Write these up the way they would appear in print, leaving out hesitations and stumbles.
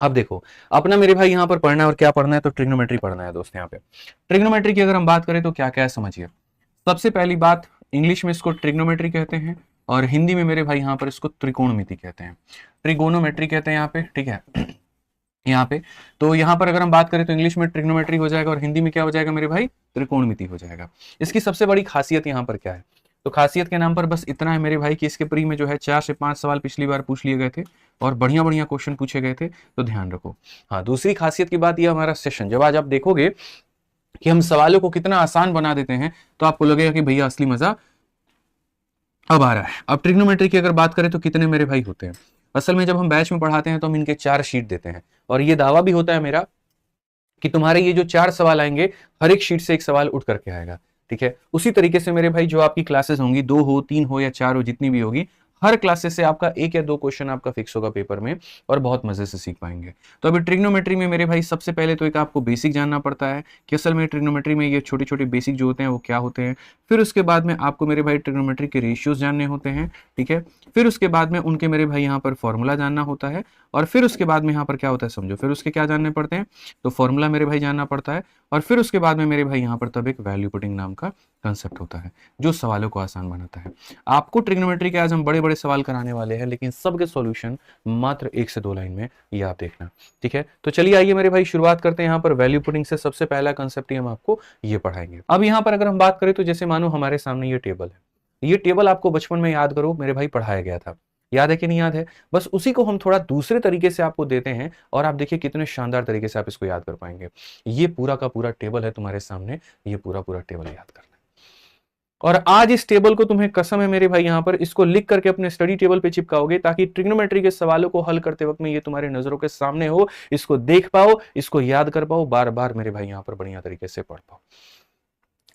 अब देखो, अपना मेरे भाई यहाँ पर पढ़ना है, और क्या पढ़ना है, तो ट्रिग्नोमेट्री पढ़ना है दोस्त। यहाँ पे ट्रिग्नोमेट्री की अगर हम बात करें तो क्या क्या है समझिए। सबसे पहली बात, इंग्लिश में इसको ट्रिग्नोमेट्री कहते हैं, और हिंदी में मेरे भाई यहाँ पर इसको त्रिकोणमिति कहते हैं, ट्रिगोनोमेट्री कहते हैं यहाँ पे, ठीक है। यहाँ पे तो यहाँ पर अगर हम बात करें तो इंग्लिश में ट्रिग्नोमेट्री हो जाएगा, और हिंदी में क्या हो जाएगा मेरे भाई, त्रिकोणमिति हो जाएगा। इसकी सबसे बड़ी खासियत यहाँ पर क्या है, तो खासियत के नाम पर बस इतना है मेरे भाई कि इसके प्री में जो है 4 से 5 सवाल पिछली बार पूछ लिए गए थे, और बढ़िया बढ़िया क्वेश्चन पूछे गए थे, तो ध्यान रखो। हाँ, दूसरी खासियत की बात, यह हमारा सेशन जब आज आप देखोगे कि हम सवालों को कितना आसान बना देते हैं, तो आपको लगेगा कि भैया असली मजा अब आ रहा है। अब ट्रिग्नोमेट्री की अगर बात करें तो कितने मेरे भाई होते हैं, असल में जब हम बैच में पढ़ाते हैं तो हम इनके 4 शीट देते हैं, और ये दावा भी होता है मेरा कि तुम्हारे ये जो 4 सवाल आएंगे, हर एक शीट से एक सवाल उठ करके आएगा, ठीक है। उसी तरीके से मेरे भाई जो आपकी क्लासेस होंगी, 2 हो, 3 हो या 4 हो, जितनी भी होगी, हर क्लासेस से आपका 1 या 2 क्वेश्चन आपका फिक्स होगा पेपर में, और बहुत मजे से सीख पाएंगे। तो अभी ट्रिग्नोमेट्री में मेरे भाई सबसे पहले तो एक आपको बेसिक जानना पड़ता है कि असल में ट्रिग्नोमेट्री में ये छोटे छोटे बेसिक जो होते हैं वो क्या होते हैं। फिर उसके बाद में आपको मेरे भाई ट्रिग्नोमेट्री के रेशियोज जानने होते हैं, ठीक है। फिर उसके बाद में उनके मेरे भाई यहाँ पर फॉर्मूला जानना होता है, और फिर उसके बाद में यहाँ पर क्या होता है समझो, फिर उसके क्या जानने पड़ते हैं, तो फॉर्मूला मेरे भाई जानना पड़ता है, और फिर उसके बाद में मेरे भाई यहाँ पर तब एक वैल्यू पुटिंग नाम का कंसेप्ट होता है, जो सवालों को आसान बनाता है। आपको ट्रिग्नोमेट्री के आज हम बड़े बड़े सवाल कराने वाले हैं, लेकिन सबके सॉल्यूशन मात्र 1 से 2 लाइन में, ये आप देखना, ठीक है। तो चलिए आइए मेरे भाई शुरुआत करते हैं यहाँ पर वैल्यू पुटिंग से। सबसे पहला कंसेप्ट ही हम आपको ये पढ़ाएंगे। अब यहाँ पर अगर हम बात करें तो जैसे मानो हमारे सामने ये टेबल है, ये टेबल आपको बचपन में याद करो मेरे भाई पढ़ाया गया था, याद है कि नहीं याद है। बस उसी को हम थोड़ा दूसरे तरीके से आपको देते हैं, और आप देखिए कितने शानदार तरीके से आप इसको याद कर पाएंगे। ये पूरा का पूरा टेबल है तुम्हारे सामने, ये पूरा पूरा टेबल याद करना है। और आज इस टेबल को तुम्हें कसम है मेरे भाई यहाँ पर इसको लिख करके अपने स्टडी टेबल पे चिपकाओगे, ताकि ट्रिग्नोमेट्री के सवालों को हल करते वक्त में ये तुम्हारे नजरों के सामने हो, इसको देख पाओ, इसको याद कर पाओ, बार बार मेरे भाई यहाँ पर बढ़िया तरीके से पढ़ पाओ,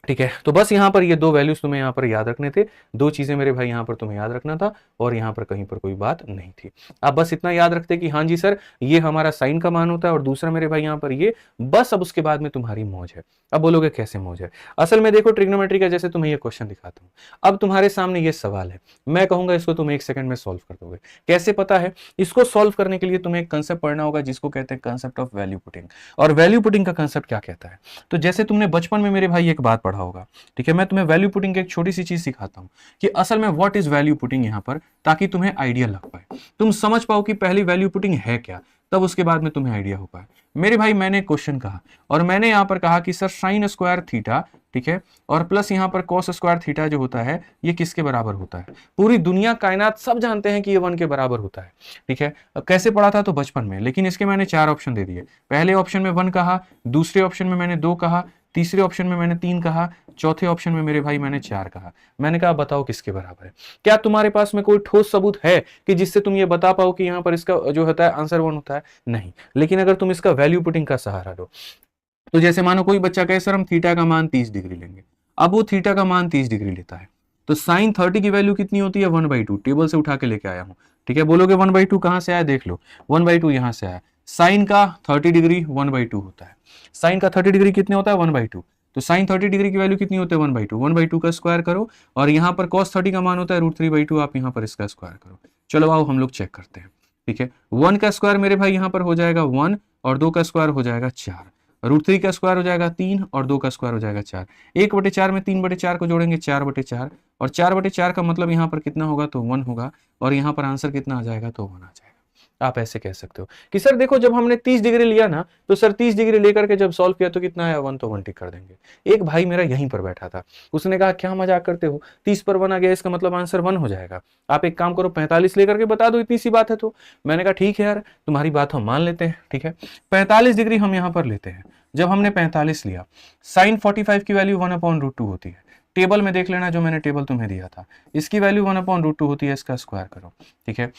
ठीक है। तो बस यहाँ पर ये 2 वैल्यूज तुम्हें यहाँ पर याद रखने थे, 2 चीजें मेरे भाई यहाँ पर तुम्हें याद रखना था, और यहाँ पर कहीं पर कोई बात नहीं थी। आप बस इतना याद रखते कि हाँ जी सर, ये हमारा साइन का मान होता है, और दूसरा मेरे भाई यहाँ पर ये, बस। अब उसके बाद में तुम्हारी मौज है। अब बोलोगे कैसे मौज है, असल में देखो ट्रिग्नोमेट्री का जैसे तुम्हें ये क्वेश्चन दिखाता हूँ, अब तुम्हारे सामने ये सवाल है, मैं कहूंगा इसको तुम 1 सेकंड में सॉल्व कर दोगे। कैसे पता है, इसको सॉल्व करने के लिए तुम्हें एक कंसेप्ट पढ़ना होगा जिसको कहते हैं कंसेप्ट ऑफ वैल्यू पुटिंग। और वैल्यू पुटिंग का कंसेप्ट क्या कहता है, तो जैसे तुमने बचपन में मेरे भाई एक बात पढ़ा होगा, ठीक है। मैं तुम्हें वैल्यू पुटिंग की एक छोटी सी चीज सिखाता हूं कि असल में व्हाट इज वैल्यू पुटिंग यहाँ पर, ताकि तुम्हें आइडिया लग पाए, तुम समझ पाओ कि पहली वैल्यू पुटिंग है क्या, तब उसके बाद में तुम्हें आइडिया हो पाए। मेरे भाई मैंने क्वेश्चन कहा, और मैंने यहां पर कहा कि सर साइन स्क्वायर थीटा, ठीक है, और प्लस यहां पर कॉस स्क्वायर थीटा जो होता है ये किसके बराबर होता है। पूरी दुनिया कायनात सब जानते हैं कि ये 1 के बराबर होता है, ठीक है। कैसे पढ़ा था, तो बचपन में, लेकिन इसके मैंने 4 ऑप्शन दे दिए। पहले ऑप्शन में 1 कहा, दूसरे ऑप्शन में मैंने 2 कहा, तीसरे ऑप्शन में मैंने 3 कहा, चौथे ऑप्शन में मेरे भाई मैंने 4 कहा। मैंने कहा बताओ किसके बराबर है। क्या तुम्हारे पास में कोई ठोस सबूत है कि जिससे तुम ये बता पाओ कि यहाँ पर इसका जो होता है आंसर 1 होता है, नहीं। लेकिन अगर तुम इसका वैल्यू पुटिंग का सहारा लो, तो जैसे मानो कोई बच्चा कहे सर हम थीटा का मान 30 डिग्री लेंगे, अब वो थीटा का मान 30 डिग्री लेता है, तो साइन 30 की वैल्यू कितनी होती है, 1/2, टेबल से उठा के लेके आया हूं, ठीक है। बोलोगे 1/2 कहां से आया, देख लो 1/2 यहां से आया। साइन का 30 डिग्री 1/2 होता है, साइन का 30 डिग्री कितने होता है, 1/2। तो साइन 30 डिग्री की वैल्यू कितनी होती है, 1/2, 1/2 का स्क्वायर करो, और यहाँ पर cos 30 का मान होता है √3/2, आप यहाँ पर इसका स्क्वायर करो। चलो आओ हम लोग चेक करते हैं, ठीक है। 1 का स्क्वायर मेरे भाई यहाँ पर हो जाएगा 1, और 2 का स्क्वायर हो जाएगा 4, √3 का स्क्वायर हो जाएगा 3, और 2 का स्क्वायर हो जाएगा 4। 1/4 में 3/4 को जोड़ेंगे 4/4, और 4/4 का मतलब यहाँ पर कितना होगा, तो 1 होगा, और यहाँ पर आंसर कितना आ जाएगा, तो 1 आ जाएगा। आप ऐसे कह सकते हो कि सर देखो जब हमने 30 डिग्री लिया ना, तो सर 30 डिग्री लेकर के जब सॉल्व किया तो कितना आया, 1, तो 1 टिक कर देंगे। एक भाई मेरा यहीं पर बैठा था, उसने कहा क्या मजाक करते हो, 30 पर 1 आ गया, इसका मतलब आंसर 1 हो जाएगा। आप एक काम करो 45 लेकर के बता दो, इतनी सी बात है। तो मैंने कहा ठीक है यार, तुम्हारी बात हम मान लेते हैं, ठीक है। 45 डिग्री हम यहाँ पर लेते हैं। जब हमने 45 लिया, साइन 45 की वैल्यू 1/√2 होती है। टेबल में देख लेना, जो मैंने टेबल तुम्हें दिया था, इसकी वैल्यू 1/√2 होती है, इसका स्क्वायर करो, ठीक है।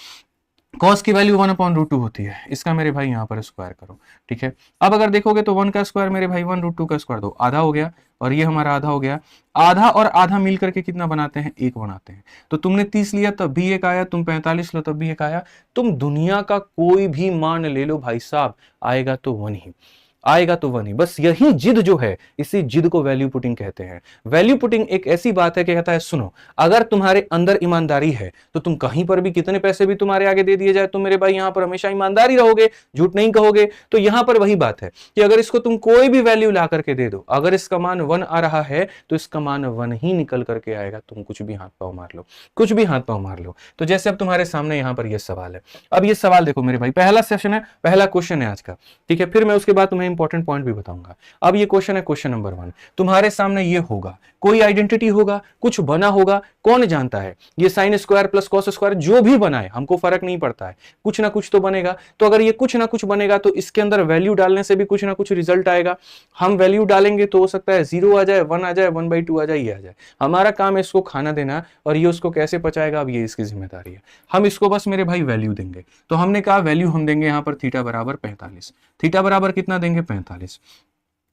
कॉस की वैल्यू 1/√2 होती है, इसका मेरे भाई यहाँ पर स्क्वायर करो, ठीक है। अब अगर देखोगे तो 1 का स्क्वायर मेरे भाई 1/√2 का स्क्वायर दो, आधा हो गया, और ये हमारा आधा हो गया। आधा और आधा मिल करके कितना बनाते हैं, 1 बनाते हैं। तो तुमने 30 लिया तब भी 1 आया, तुम 45 लो तब भी 1 आया। तुम दुनिया का कोई भी मान ले लो भाई साहब, आएगा तो 1 ही। आएगा तो 1 ही। बस यही जिद जो है, इसी जिद को वैल्यू पुटिंग कहते हैं। वैल्यू पुटिंग एक ऐसी बात है कि कहता है सुनो, अगर तुम्हारे अंदर ईमानदारी है तो तुम कहीं पर भी कितने पैसे भी तुम्हारे आगे दे दिए जाए, तुम मेरे भाई यहां पर हमेशा ईमानदारी रहोगे, झूठ नहीं कहोगे। तो यहां पर वही बात है कि अगर इसको तुम कोई भी वैल्यू ला करके दे दो, अगर इसका मान 1 आ रहा है तो इसका मान 1 ही निकल करके आएगा। तुम कुछ भी हाथ पांव मार लो, कुछ भी हाथ पांव मार लो। तो जैसे अब तुम्हारे सामने यहां पर यह सवाल है, अब ये सवाल देखो मेरे भाई, पहला सेशन है, पहला क्वेश्चन है आज का, ठीक है। फिर मैं उसके बाद तुम्हें इंपॉर्टेंट पॉइंट भी बताऊंगा। अब ये क्वेश्चन है, क्वेश्चन नंबर 1 तुम्हारे सामने ये होगा, कोई आइडेंटिटी होगा, कुछ बना होगा, कौन जानता है, ये sine square plus cos square जो भी बनाए हमको फर्क नहीं पड़ता है, कुछ ना कुछ तो बनेगा। तो अगर ये कुछ ना कुछ बनेगा तो इसके अंदर वैल्यू डालने से भी कुछ ना कुछ रिजल्ट आएगा। हम वैल्यू डालेंगे तो हो सकता है 0 आ जाए, 1 आ जाए, 1/2 आ जाए, ये आ जाए। हमारा काम है इसको खाना देना, और ये उसको कैसे पचाएगा अब ये इसकी जिम्मेदारी है। हम इसको बस मेरे भाई वैल्यू देंगे। तो हमने कहा वैल्यू हम देंगे यहां पर थीटा बराबर 45। थीटा बराबर कितना देंगे? 45।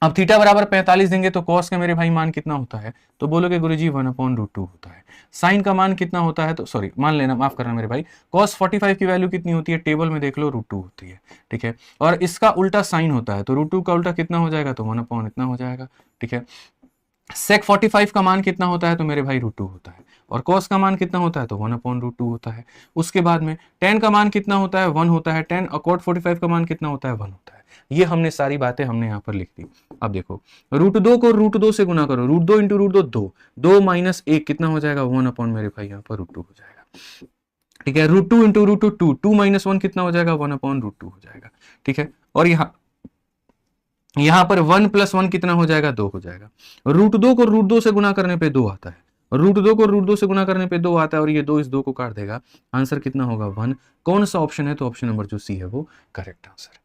अब थीटा बराबर 45 देंगे तो कॉस का मेरे भाई मान कितना होता है? तो बोलोगे गुरुजी 1/√2 होता है। साइन का मान कितना होता है? तो सॉरी, मान लेना, माफ करना मेरे भाई, कॉस 45 की वैल्यू कितनी होती है? टेबल में देख लो, √2 होती है, ठीक है। और इसका उल्टा साइन होता है, तो √2 का उल्टा कितना हो जाएगा? तो 1/ इतना हो जाएगा, ठीक है। सेक 45 का मान कितना होता है? तो मेरे भाई √2 होता है। और कॉस का मान कितना होता है? तो 1/√2 होता है। उसके बाद में टेन का मान कितना होता है? 1 होता है। टेन और कॉट 45 का मान कितना होता है? 1 होता है। ये हमने सारी बातें हमने यहाँ पर लिख दी। अब देखो, √2 को √2 से गुना करो, √2 इंटू √2 2, 2 माइनस 1 कितना हो जाएगा? 1/ मेरे भाई यहाँ पर √2 हो जाएगा, ठीक है। √2 इंटू √2 2, 2 माइनस 1 कितना हो जाएगा? 1/√2 हो जाएगा, ठीक है। और यहां पर 1 + 1 कितना हो जाएगा? 2 हो जाएगा। √2 को √2 से गुना करने पे 2 आता है, √2 को √2 से गुना करने पे 2 आता है, और ये 2 इस 2 को काट देगा। आंसर कितना होगा? 1। कौन सा ऑप्शन है? तो ऑप्शन नंबर जो सी है वो करेक्ट आंसर है।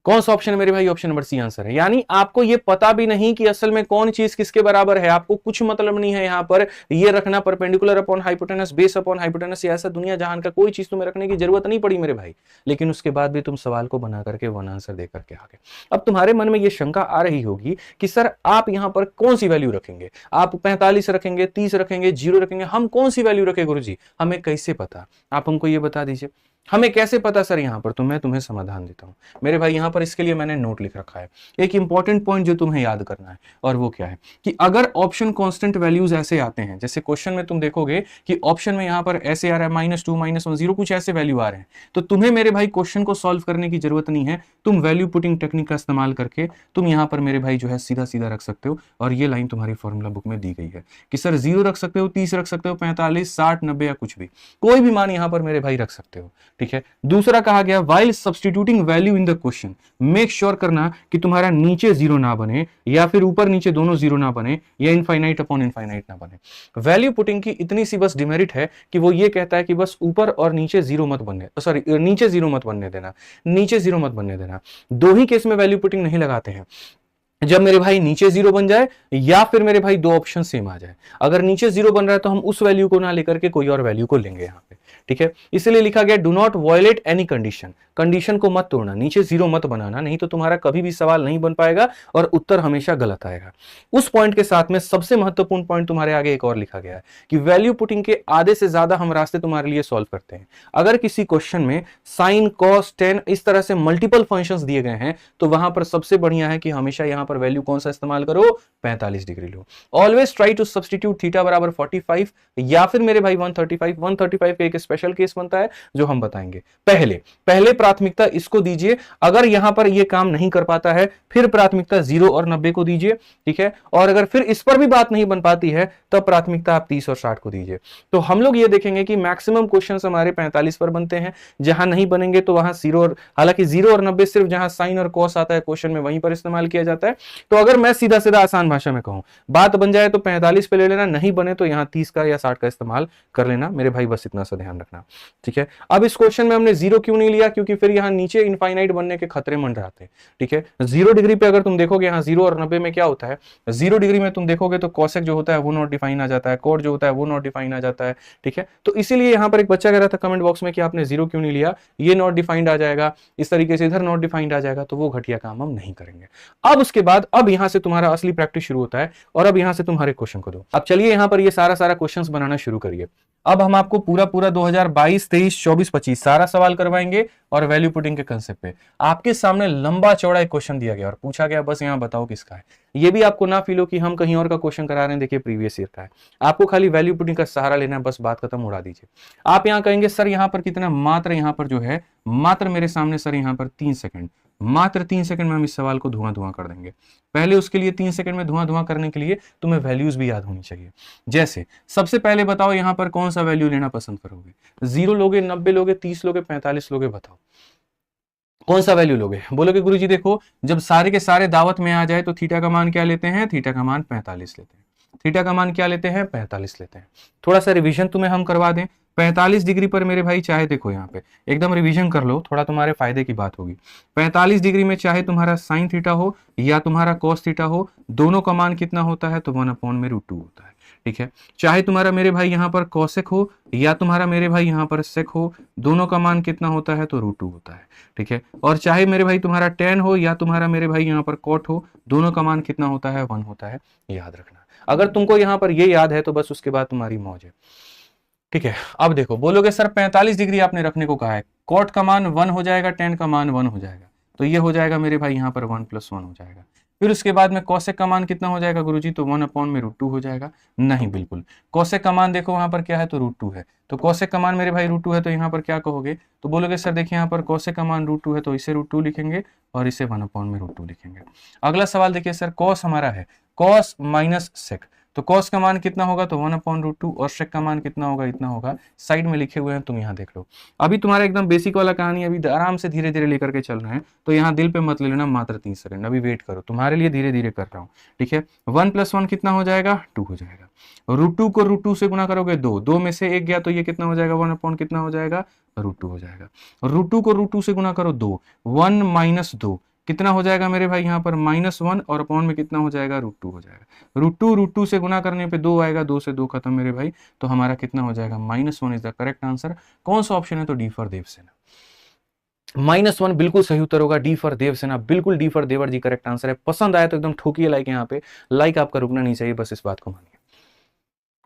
कौन सा ऑप्शन है मेरे भाई? ऑप्शन नंबर सी आंसर है। यानी आपको ये पता भी नहीं कि असल में कौन चीज किसके बराबर है, आपको कुछ मतलब नहीं है यहां पर ये रखना perpendicular upon hypotenuse, base upon hypotenuse, ऐसा दुनिया जहान का कोई चीज तुम्हें रखने की जरूरत नहीं पड़ी मेरे भाई। लेकिन उसके बाद भी तुम सवाल को बना करके 1 आंसर दे करके आ गए। अब तुम्हारे मन में ये शंका आ रही होगी कि सर आप यहां पर कौन सी वैल्यू रखेंगे? आप 45 रखेंगे, 30 रखेंगे, 0 रखेंगे, हम कौन सी वैल्यू रखे गुरुजी? हमें कैसे पता? आप हमको ये बता दीजिए, हमें कैसे पता सर यहां पर? तो मैं तुम्हें समाधान देता हूं मेरे भाई। यहां पर इसके लिए मैंने नोट लिख रखा है, एक इंपॉर्टेंट पॉइंट जो तुम्हें याद करना है, और वो क्या है कि अगर ऑप्शन कांस्टेंट वैल्यूज ऐसे आते हैं, जैसे क्वेश्चन में तुम देखोगे कि ऑप्शन में यहां पर ऐसे आ रहा है -2 -1 0, कुछ ऐसे वैल्यू आ रहे हैं, तो तुम्हें मेरे भाई क्वेश्चन को सॉल्व करने की जरूरत नहीं है। तुम वैल्यू पुटिंग टेक्निक का इस्तेमाल करके तुम यहां पर मेरे भाई जो है सीधा सीधा रख सकते हो। और ये लाइन तुम्हारी फॉर्मूला बुक में दी गई है कि सर 0 रख सकते हो, 30 रख सकते हो, 45, 60, 90 या कुछ भी, कोई भी मान यहां पर मेरे भाई रख सकते हो, ठीक है। दूसरा कहा गया, while substituting value in the question, make sure करना कि तुम्हारा नीचे 0 ना बने, या फिर ऊपर नीचे दोनों 0 ना बने, या इनफाइनाइट अपॉन इनफाइनाइट ना बने। वैल्यू पुटिंग की इतनी सी बस डिमेरिट है कि वो ये कहता है कि बस ऊपर और नीचे 0 मत बनने, सॉरी नीचे 0 मत बनने देना, नीचे 0 मत बनने देना। दो ही केस में वैल्यू पुटिंग नहीं लगाते हैं, जब मेरे भाई नीचे 0 बन जाए, या फिर मेरे भाई दो ऑप्शन सेम आ जाए। अगर नीचे 0 बन रहा है तो हम उस वैल्यू को ना लेकर के कोई और वैल्यू को लेंगे यहां पे, ठीक है। इसलिए लिखा गया do not violate any condition, condition को मत तोड़ना, नीचे 0 मत बनाना, नहीं तो तुम्हारा कभी भी सवाल नहीं बन पाएगा और उत्तर हमेशा गलत आएगा। उस पॉइंट के साथ में सबसे महत्वपूर्ण पॉइंट तुम्हारे आगे एक और लिखा गया है कि वैल्यू पुटिंग के आधे से ज्यादा हम रास्ते तुम्हारे लिए सॉल्व करते हैं। अगर किसी क्वेश्चन में साइन, कॉस, टेन इस तरह से मल्टीपल फंक्शंस दिए गए हैं, तो वहां पर सबसे बढ़िया है कि हमेशा यहां पर वैल्यू कौन सा इस्तेमाल करो? 45 डिग्री लो। Always try to substitute theta बराबर 45 या फिर मेरे भाई 135। 135 का एक स्पेशल केस बनता है जो हम बताएंगे। पहले प्राथमिकता इसको दीजिए, अगर यहां पर यह काम नहीं कर पाता है फिर प्राथमिकता 0 और 90 को दीजिए, ठीक है। और अगर फिर इस पर भी बात नहीं बन पाती है तब प्राथमिकता आप 30 और 60 को दीजिए। तो हम लोग ये देखेंगे कि मैक्सिमम क्वेश्चंस हमारे 45 पर बनते हैं, जहां नहीं बनेंगे तो वहां 0 और, हालांकि 0 और 90 सिर्फ जहां साइन और कॉस आता है क्वेश्चन में वहीं पर इस्तेमाल किया जाता है। तो अगर मैं सीधा सीधा आसान भाषा में कहूं, बात बन जाए तो 45 पे ले लेना, नहीं बने तो यहां 30 का या 60 का इस्तेमाल कर लेना मेरे भाई, बस इतना सा ध्यान रखना, ठीक है। अब इस क्वेश्चन में हमने 0 क्यों नहीं लिया? क्योंकि फिर यहां नीचे इनफाइनाइट बनने के खतरे मंडराते हैं, ठीक है। 0 डिग्री पे अगर तुम देखोगे यहां 0 और 90 में क्या होता है, 0 डिग्री में तुम देखोगे तो कॉसेक जो होता है वो नॉट डिफाइन आ जाता है, कोड जो होता है वो नॉट डिफाइन आ जाता है, ठीक है। तो इसीलिए यहां पर एक बच्चा कह रहा था कमेंट बॉक्स में कि आपने 0 क्यों नहीं लिया, ये नॉट डिफाइंड आ जाएगा, इस तरीके से इधर नॉट डिफाइंड आ जाएगा, तो वो घटिया काम हम नहीं करेंगे। अब उसके बाद अब यहां से तुम्हारा असली प्रैक्टिस शुरू होता है और अब यहां से तुम हर एक क्वेश्चन को दो। अब चलिए यहां पर ये सारा क्वेश्चंस बनाना शुरू करिए। अब हम आपको पूरा 2022, 23, 24, 25 सारा सवाल करवाएंगे और वैल्यू पुटिंग के कंसेप्ट पे आपके सामने लंबा चौड़ा एक क्वेश्चन दिया गया और पूछा गया बस यहां बताओ किसका है। ये भी आपको ना फील हो कि हम कहीं और का क्वेश्चन करा रहे हैं, देखिए प्रीवियस ईयर का है। आपको खाली वैल्यू पुटिंग का सहारा लेना है, बस बात खत्म, उड़ा दीजिए। आप यहां कहेंगे सर यहां पर कितना, मात्र यहां पर जो है मात्र मेरे सामने सर यहां पर 3 सेकंड, मात्र 3 सेकंड में हम इस सवाल को धुआं कर देंगे। पहले उसके लिए 3 सेकंड में धुआं करने के लिए तुम्हें वैल्यूज भी याद होनी चाहिए। जैसे सबसे पहले बताओ यहां पर कौन सा वैल्यू लेना पसंद करोगे, 0 लोगे, 90 लोगे, 30 लोगे, 45 लोगे, बताओ कौन सा वैल्यू लोगे। बोलोगे गुरुजी देखो जब सारे के सारे दावत में आ जाए तो थीटा का मान क्या लेते हैं, थीटा का मान 45 लेते हैं। थीटा का मान क्या लेते हैं, 45 लेते हैं। थोड़ा सा रिवीजन तुम्हें हम करवा दें, 45 डिग्री पर मेरे भाई चाहे देखो यहाँ पे एकदम रिवीजन कर लो, थोड़ा तुम्हारे फायदे की बात होगी। 45 डिग्री में चाहे तुम्हारा साइन थीटा हो या तुम्हारा कॉस थीटा हो, दोनों का मान कितना होता है, तो 1/√2 होता है। ठीक है, चाहे तुम्हारा मेरे भाई यहाँ पर कॉसेक हो या तुम्हारा मेरे भाई यहाँ पर सेक हो, दोनों का मान कितना होता है, तो √2 होता है। ठीक है, और चाहे मेरे भाई तुम्हारा टेन हो या तुम्हारा मेरे भाई यहाँ पर कॉट हो, दोनों का मान कितना होता है, 1 होता है। याद रखना, अगर तुमको यहाँ पर ये याद है तो बस उसके बाद तुम्हारी मौज है। ठीक है, अब देखो बोलोगे सर 45 डिग्री आपने रखने को कहा है, कॉट का मान 1 हो जाएगा, टेन का मान 1 हो जाएगा, तो ये हो जाएगा मेरे भाई यहाँ पर 1+1 हो जाएगा। फिर उसके बाद में कॉसेक का मान कितना हो जाएगा गुरुजी, तो 1/√2 हो जाएगा। नहीं, बिल्कुल कॉसेक का मान देखो वहां पर क्या है, तो √2 है, तो कॉसेक का मान मेरे भाई √2 है, तो यहाँ पर क्या कहोगे, तो बोलोगे सर देखिए यहाँ पर कॉसेक का मान √2 है, तो इसे √2 लिखेंगे और इसे 1/√2 लिखेंगे। अगला सवाल देखिए सर कॉस हमारा है, कॉस माइनस सेक, तो कॉस का मान कितना होगा, तो 1/√2 और सेक का मान कितना होगा, इतना होगा। साइड में लिखे हुए हैं, तुम यहाँ देख लो। अभी तुम्हारा एकदम बेसिक वाला कहानी अभी आराम से धीरे धीरे लेकर के चल रहे हैं, तो यहाँ दिल पे मत ले लेना, मात्र 3 सेकंड अभी वेट करो, तुम्हारे लिए धीरे धीरे कर रहा हूँ। ठीक है, 1+1 कितना हो जाएगा, 2 हो जाएगा। √2 को √2 से गुना करोगे 2 में से 1 गया तो ये कितना हो जाएगा, 1 कितना हो जाएगा, √2 हो जाएगा। √2 को √2 से गुना करो 2, 1 - 2 कितना हो जाएगा मेरे भाई यहाँ पर -1 और अपॉन में कितना हो जाएगा, √2 हो जाएगा। √2 से गुना करने पे 2 आएगा, 2 से 2 खत्म मेरे भाई, तो हमारा कितना हो जाएगा, -1 इज द करेक्ट आंसर। कौन सा ऑप्शन है, तो डी फॉर देवसेना, -1 बिल्कुल सही उत्तर होगा, डी फॉर देवसेना, बिल्कुल डी फॉर देवर जी करेक्ट आंसर है। पसंद आया तो एकदम ठोकिए लाइक, यहाँ पे लाइक आपका रुकना नहीं चाहिए, बस इस बात को मानिए।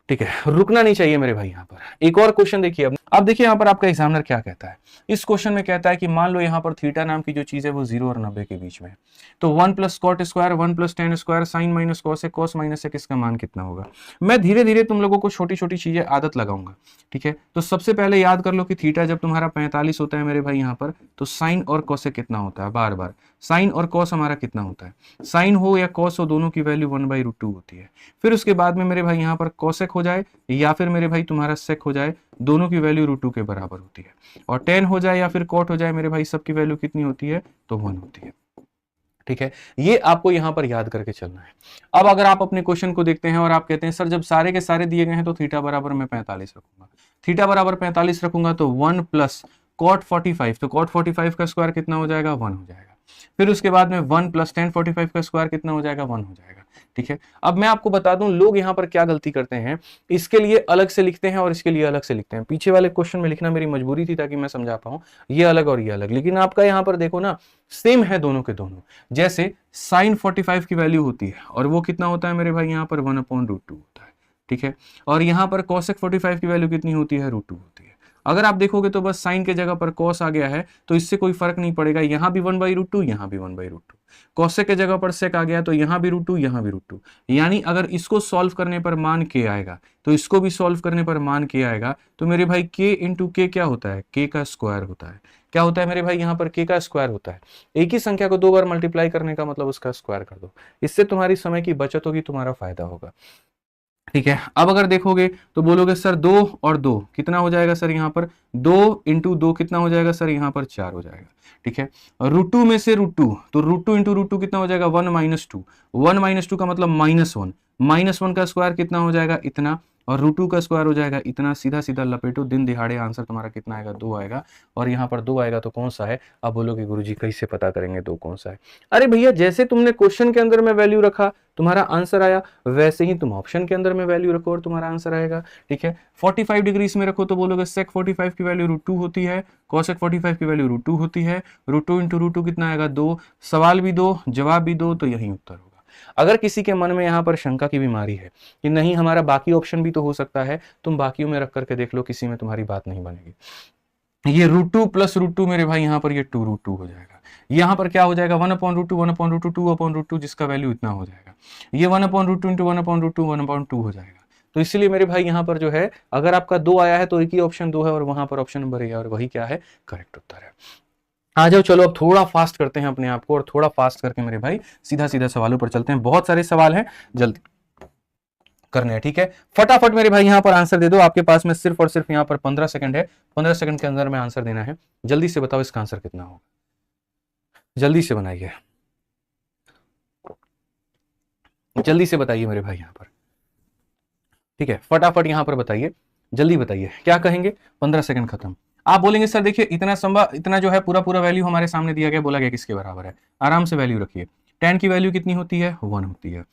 ठीक है, रुकना नहीं चाहिए मेरे भाई। यहाँ पर एक और क्वेश्चन देखिए, अब देखिए यहाँ पर आपका एग्जामिनर क्या कहता है। इस क्वेश्चन में कहता है कि मान लो यहाँ पर थीटा नाम की जो चीज है वो 0 और 90 के बीच में है, तो 1 + cot square, 1 + tan square, sine minus cos है, कॉस माइनस है, किसका मान कितना होगा। मैं धीरे धीरे तुम लोगों को छोटी छोटी चीजें आदत लगाऊंगा। ठीक है, तो सबसे पहले याद कर लो कि थीटा जब तुम्हारा 45 होता है मेरे भाई यहाँ पर, तो साइन और कॉसेक कितना होता है, बार बार साइन और कॉस हमारा कितना होता है, साइन हो या कॉस हो दोनों की वैल्यू 1/√2 होती है। फिर उसके बाद में मेरे भाई यहाँ पर कॉसेक हो जाए या फिर मेरे भाई तुम्हारा सेक हो जाए, दोनों की वैल्यू √2 के बराबर होती है। और टेन हो जाए या फिर कॉट हो जाए मेरे भाई, सबकी वैल्यू कितनी होती है, तो 1 होती है। ठीक है, ये आपको यहां पर याद करके चलना है। अब अगर आप अपने क्वेश्चन को देखते हैं और आप कहते हैं सर जब सारे के सारे दिए गए हैं तो थीटा बराबर मैं 45 रखूंगा, थीटा बराबर 45 रखूंगा तो 1 + cot 45, तो cot 45 का स्क्वायर कितना हो जाएगा, 1 हो जाएगा। फिर उसके बाद में 1 + tan 45 का स्क्वायर कितना हो जाएगा, 1 हो जाएगा। ठीक है, अब मैं आपको बता दूं लोग यहाँ पर क्या गलती करते हैं, इसके लिए अलग से लिखते हैं और इसके लिए अलग से लिखते हैं। पीछे वाले क्वेश्चन में लिखना मेरी मजबूरी थी ताकि मैं समझा पाऊं, ये अलग और ये अलग, लेकिन आपका यहाँ पर देखो ना सेम है दोनों के दोनों। जैसे साइन 45 की वैल्यू होती है और वो कितना होता है मेरे भाई यहाँ पर 1/√2 होता है। ठीक है, और यहाँ पर कॉसेक 45 की वैल्यू कितनी होती है, √2 होती है। अगर आप देखोगे तो बस साइन के जगह पर कॉस आ गया है तो इससे कोई फर्क नहीं पड़ेगा, यहाँ भी 1/√2 यहाँ भी 1/√2, कॉसेक के जगह पर सेक आ गया तो यहाँ भी √2 यहाँ भी √2। यानी अगर इसको सॉल्व करने पर मान के आएगा तो इसको भी सॉल्व करने पर मान के आएगा, तो मेरे भाई k × k क्या होता है, k का स्क्वायर होता है। क्या होता है मेरे भाई यहाँ पर k का स्क्वायर होता है। एक ही संख्या को 2 बार मल्टीप्लाई करने का मतलब उसका स्क्वायर कर दो, इससे तुम्हारी समय की बचत होगी, तुम्हारा फायदा होगा। ठीक है, अब अगर देखोगे तो बोलोगे सर 2 और 2 कितना हो जाएगा सर, यहाँ पर 2 × 2 कितना हो जाएगा सर, यहाँ पर 4 हो जाएगा। ठीक है, √2 में से √2, तो √2 × √2 कितना हो जाएगा, 1 - 2, 1 - 2 का मतलब -1, -1 का स्क्वायर कितना हो जाएगा, इतना, और रूट 2 का स्क्वायर हो जाएगा इतना, सीधा सीधा लपेटो, दिन दिहाड़े आंसर तुम्हारा कितना आएगा, 2 आएगा। और यहाँ पर 2 आएगा तो कौन सा है? अब बोलोगे गुरुजी कैसे पता करेंगे 2 कौन सा है? अरे भैया जैसे तुमने क्वेश्चन के अंदर में वैल्यू रखा तुम्हारा आंसर आया, वैसे ही तुम ऑप्शन के अंदर में वैल्यू रखो और तुम्हारा आंसर आएगा। ठीक है, 45 डिग्री में रखो तो बोलोगे सेक 45 की वैल्यू √2 होती है, कॉसेक 45 की वैल्यू √2 होती है, √2 इंटू √2 कितना आएगा 2। सवाल भी 2 जवाब भी 2, तो यही उत्तर होगा। अगर किसी के मन में यहाँ पर शंका की बीमारी है कि नहीं हमारा बाकी ऑप्शन भी तो हो सकता है, तुम बाकियों में रख करके देख लो, किसी में तुम्हारी बात नहीं बनेगी। ये √2 प्लस √2 मेरे भाई यहाँ पर ये 2√2 हो जाएगा। यहाँ पर क्या हो जाएगा 1/√2 1/√2 2/√2 जिसका वैल्यू इतना हो जाएगा। ये 1/√2 इंटू 1/√2 1/2 हो जाएगा। तो इसलिए मेरे भाई यहाँ पर जो है अगर आपका 2 आया है तो एक ही ऑप्शन 2 है और वहां पर ऑप्शन नंबर है और वही क्या है, करेक्ट उत्तर है। आ जाओ चलो अब थोड़ा फास्ट करते हैं अपने आप को और थोड़ा फास्ट करके मेरे भाई सीधा सीधा सवालों पर चलते हैं। बहुत सारे सवाल हैं, जल्दी करने हैं। ठीक है, फटाफट मेरे भाई यहाँ पर आंसर दे दो। आपके पास में सिर्फ और सिर्फ यहाँ पर 15 सेकंड है, 15 सेकंड के अंदर में आंसर देना है। जल्दी से बताओ इसका आंसर कितना होगा, जल्दी से बनाइए, जल्दी से बताइए मेरे भाई यहाँ पर। ठीक है, फटाफट यहाँ पर बताइए, जल्दी बताइए क्या कहेंगे। 15 सेकंड खत्म। आप बोलेंगे सर देखिए इतना जो है पूरा पूरा वैल्यू हमारे सामने दिया गया, बोला गया किसके बराबर है। आराम से वैल्यू रखिए। tan की वैल्यू कितनी होती है, 1 होती है।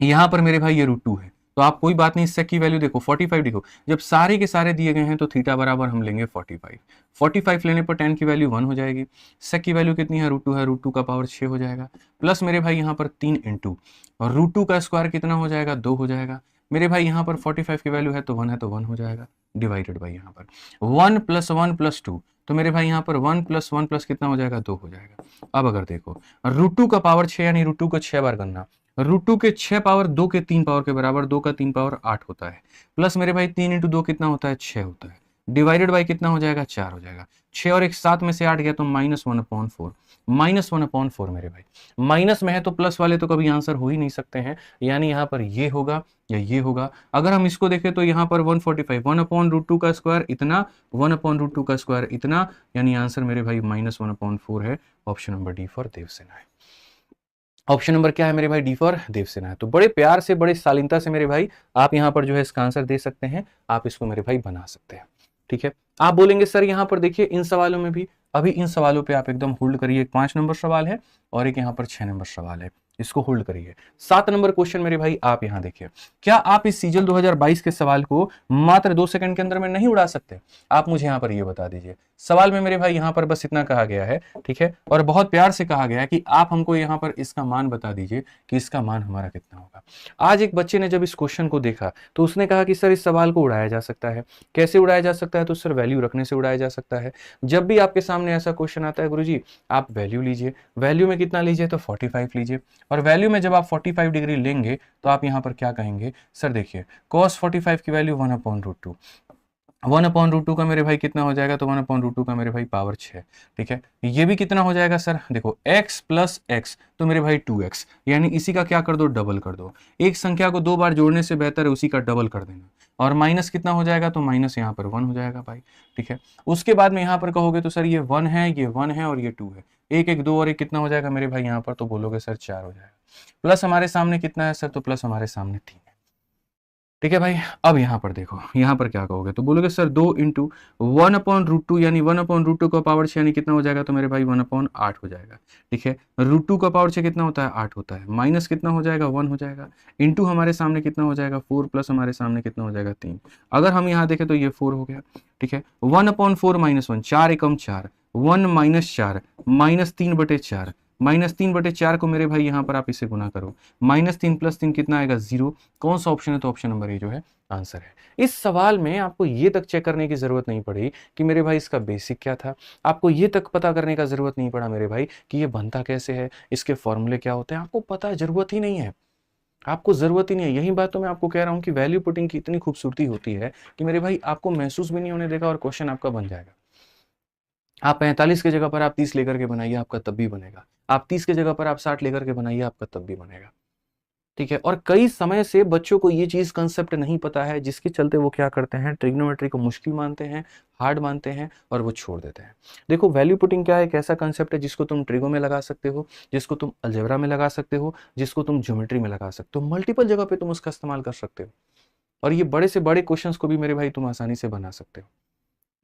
यहाँ पर मेरे भाई ये √2 है, तो आप कोई बात नहीं, सेक की वैल्यू देखो 45 देखो, जब सारे के सारे दिए गए हैं तो थीटा बराबर हम लेंगे 45। 45 लेने पर tan की वैल्यू 1 हो जाएगी। सेक की वैल्यू कितनी है, √2 है, √2 का पावर 6 हो जाएगा। प्लस मेरे भाई यहाँ पर 3 इंटू और √2 का स्क्वायर कितना हो जाएगा, 2 हो जाएगा। मेरे भाई यहाँ पर 45 की वैल्यू है तो 1 है तो 1 हो जाएगा, डिवाइडेड बाई यहाँ पर 1 + 1 + 2, तो मेरे भाई यहाँ पर 1 + 1 + कितना हो जाएगा, 2 हो जाएगा। अब अगर देखो √2 का पावर 6 यानी √2 को 6 बार करना, √2 के 6 पावर 2 के 3 पावर के बराबर, 2 का 3 पावर 8 होता है। प्लस मेरे भाई 3 × 2 कितना होता है, 6 होता है। डिवाइडेड बाई कितना हो जाएगा, 4 हो जाएगा। 6 और 1 7 में से 8 गया तो -1/4, -1/4 मेरे भाई। माइनस में है तो प्लस वाले तो कभी आंसर हो ही नहीं सकते हैं, यानी यहाँ पर ये होगा या ये होगा। अगर हम इसको देखें तो यहाँ पर 145 1/√2 का स्क्वायर इतना, 1/√2 का स्क्वायर इतना, यानी आंसर मेरे भाई -1/4 है। Option number D for Devasena है। ऑप्शन नंबर क्या है मेरे भाई, डी फॉर देवसेना है। तो बड़े प्यार से बड़े शालीनता से मेरे भाई आप यहाँ पर जो है इसका आंसर दे सकते हैं, आप इसको मेरे भाई बना सकते हैं। ठीक है, आप बोलेंगे सर यहाँ पर देखिए इन सवालों में भी, अभी इन सवालों पे आप एकदम होल्ड करिए। एक 5 नंबर सवाल है और एक यहाँ पर 6 नंबर सवाल है, इसको होल्ड करिए। 7 नंबर क्वेश्चन मेरे भाई आप यहाँ देखिए, क्या आप इस सीजल 2022 के सवाल को मात्र 2 सेकंड के अंदर में नहीं उड़ा सकते? आप मुझे यहाँ पर ये बता दीजिए। सवाल में मेरे भाई यहाँ पर बस इतना कहा गया है, ठीक है, और बहुत प्यार से कहा गया है कि आप हमको यहाँ पर इसका मान बता दीजिए कि इसका मान हमारा कितना होगा। आज एक बच्चे ने जब इस क्वेश्चन को देखा तो उसने कहा कि सर इस सवाल को उड़ाया जा सकता है। कैसे उड़ाया जा सकता है? तो सर वैल्यू रखने से उड़ाया जा सकता है। जब भी आपके सामने ऐसा क्वेश्चन आता है गुरुजी आप वैल्यू लीजिए, वैल्यू में कितना लीजिए, तो 45 लीजिए, और वैल्यू में जब आप 45 डिग्री लेंगे तो आप यहाँ पर क्या कहेंगे, सर देखिए cos 45 की वैल्यू 1/√2, 1/√2 का मेरे भाई कितना हो जाएगा, तो 1/√2 का मेरे भाई पावर 6। ठीक है, ये भी कितना हो जाएगा सर, देखो x + x तो मेरे भाई 2x, यानी इसी का क्या कर दो, डबल कर दो। एक संख्या को 2 बार जोड़ने से बेहतर है उसी का डबल कर देना। और माइनस कितना हो जाएगा, तो माइनस यहाँ पर 1 हो जाएगा भाई। ठीक है, उसके बाद में यहाँ पर कहोगे तो सर ये 1 है, ये 1 है और ये 2 है, एक 1 2 और 1 कितना हो जाएगा मेरे भाई यहाँ पर, तो बोलोगे सर 4 हो जाएगा। प्लस हमारे सामने कितना है सर, तो प्लस हमारे सामने 3 है। ठीक है भाई, अब यहाँ पर देखो, यहाँ पर क्या कहोगे, तो बोलोगे सर 2 × 1/√2 यानी 1/√2 का पावर 6 यानी कितना हो जाएगा, तो मेरे भाई 1/8 हो जाएगा। ठीक है, √2 का पावर 6 कितना होता है, 8 होता है। माइनस कितना हो जाएगा, 1 हो जाएगा। इंटू हमारे सामने कितना हो जाएगा, 4, प्लस हमारे सामने कितना हो जाएगा, 3। अगर हम यहाँ देखें तो ये 4 हो गया। ठीक है, 1/4 -1, 4 एकम 4, 1 - 4 -3/4, -3/4 को मेरे भाई यहाँ पर आप इसे गुना करो, -3 + 3 कितना आएगा, 0। कौन सा ऑप्शन है, तो ऑप्शन नंबर ए जो है आंसर है। इस सवाल में आपको ये तक चेक करने की जरूरत नहीं पड़ी कि मेरे भाई इसका बेसिक क्या था, आपको ये तक पता करने का जरूरत नहीं पड़ा मेरे भाई कि ये बनता कैसे है, इसके फॉर्मूले क्या होते हैं, आपको पता जरूरत ही नहीं है, आपको जरूरत ही नहीं है। यही बात तो मैं आपको कह रहा हूँ कि वैल्यू पुटिंग की इतनी खूबसूरती होती है कि मेरे भाई आपको महसूस भी नहीं होने देगा और क्वेश्चन आपका बन जाएगा। आप 45 की जगह पर आप 30 लेकर के बनाइए, आपका तब भी बनेगा। आप 30 की जगह पर आप 60 लेकर के बनाइए, आपका तब भी बनेगा। ठीक है, और कई समय से बच्चों को ये चीज कंसेप्ट नहीं पता है, जिसके चलते वो क्या करते हैं, ट्रिग्नोमेट्री को मुश्किल मानते हैं, हार्ड मानते हैं और वो छोड़ देते हैं। देखो वैल्यू पुटिंग क्या है, एक ऐसा कंसेप्ट है जिसको तुम ट्रिगो में लगा सकते हो, जिसको तुम अलजेब्रा में लगा सकते हो, जिसको तुम ज्योमेट्री में लगा सकते हो, मल्टीपल जगह पे तुम उसका इस्तेमाल कर सकते हो। और ये बड़े से बड़े क्वेश्चंस को भी मेरे भाई तुम आसानी से बना सकते हो।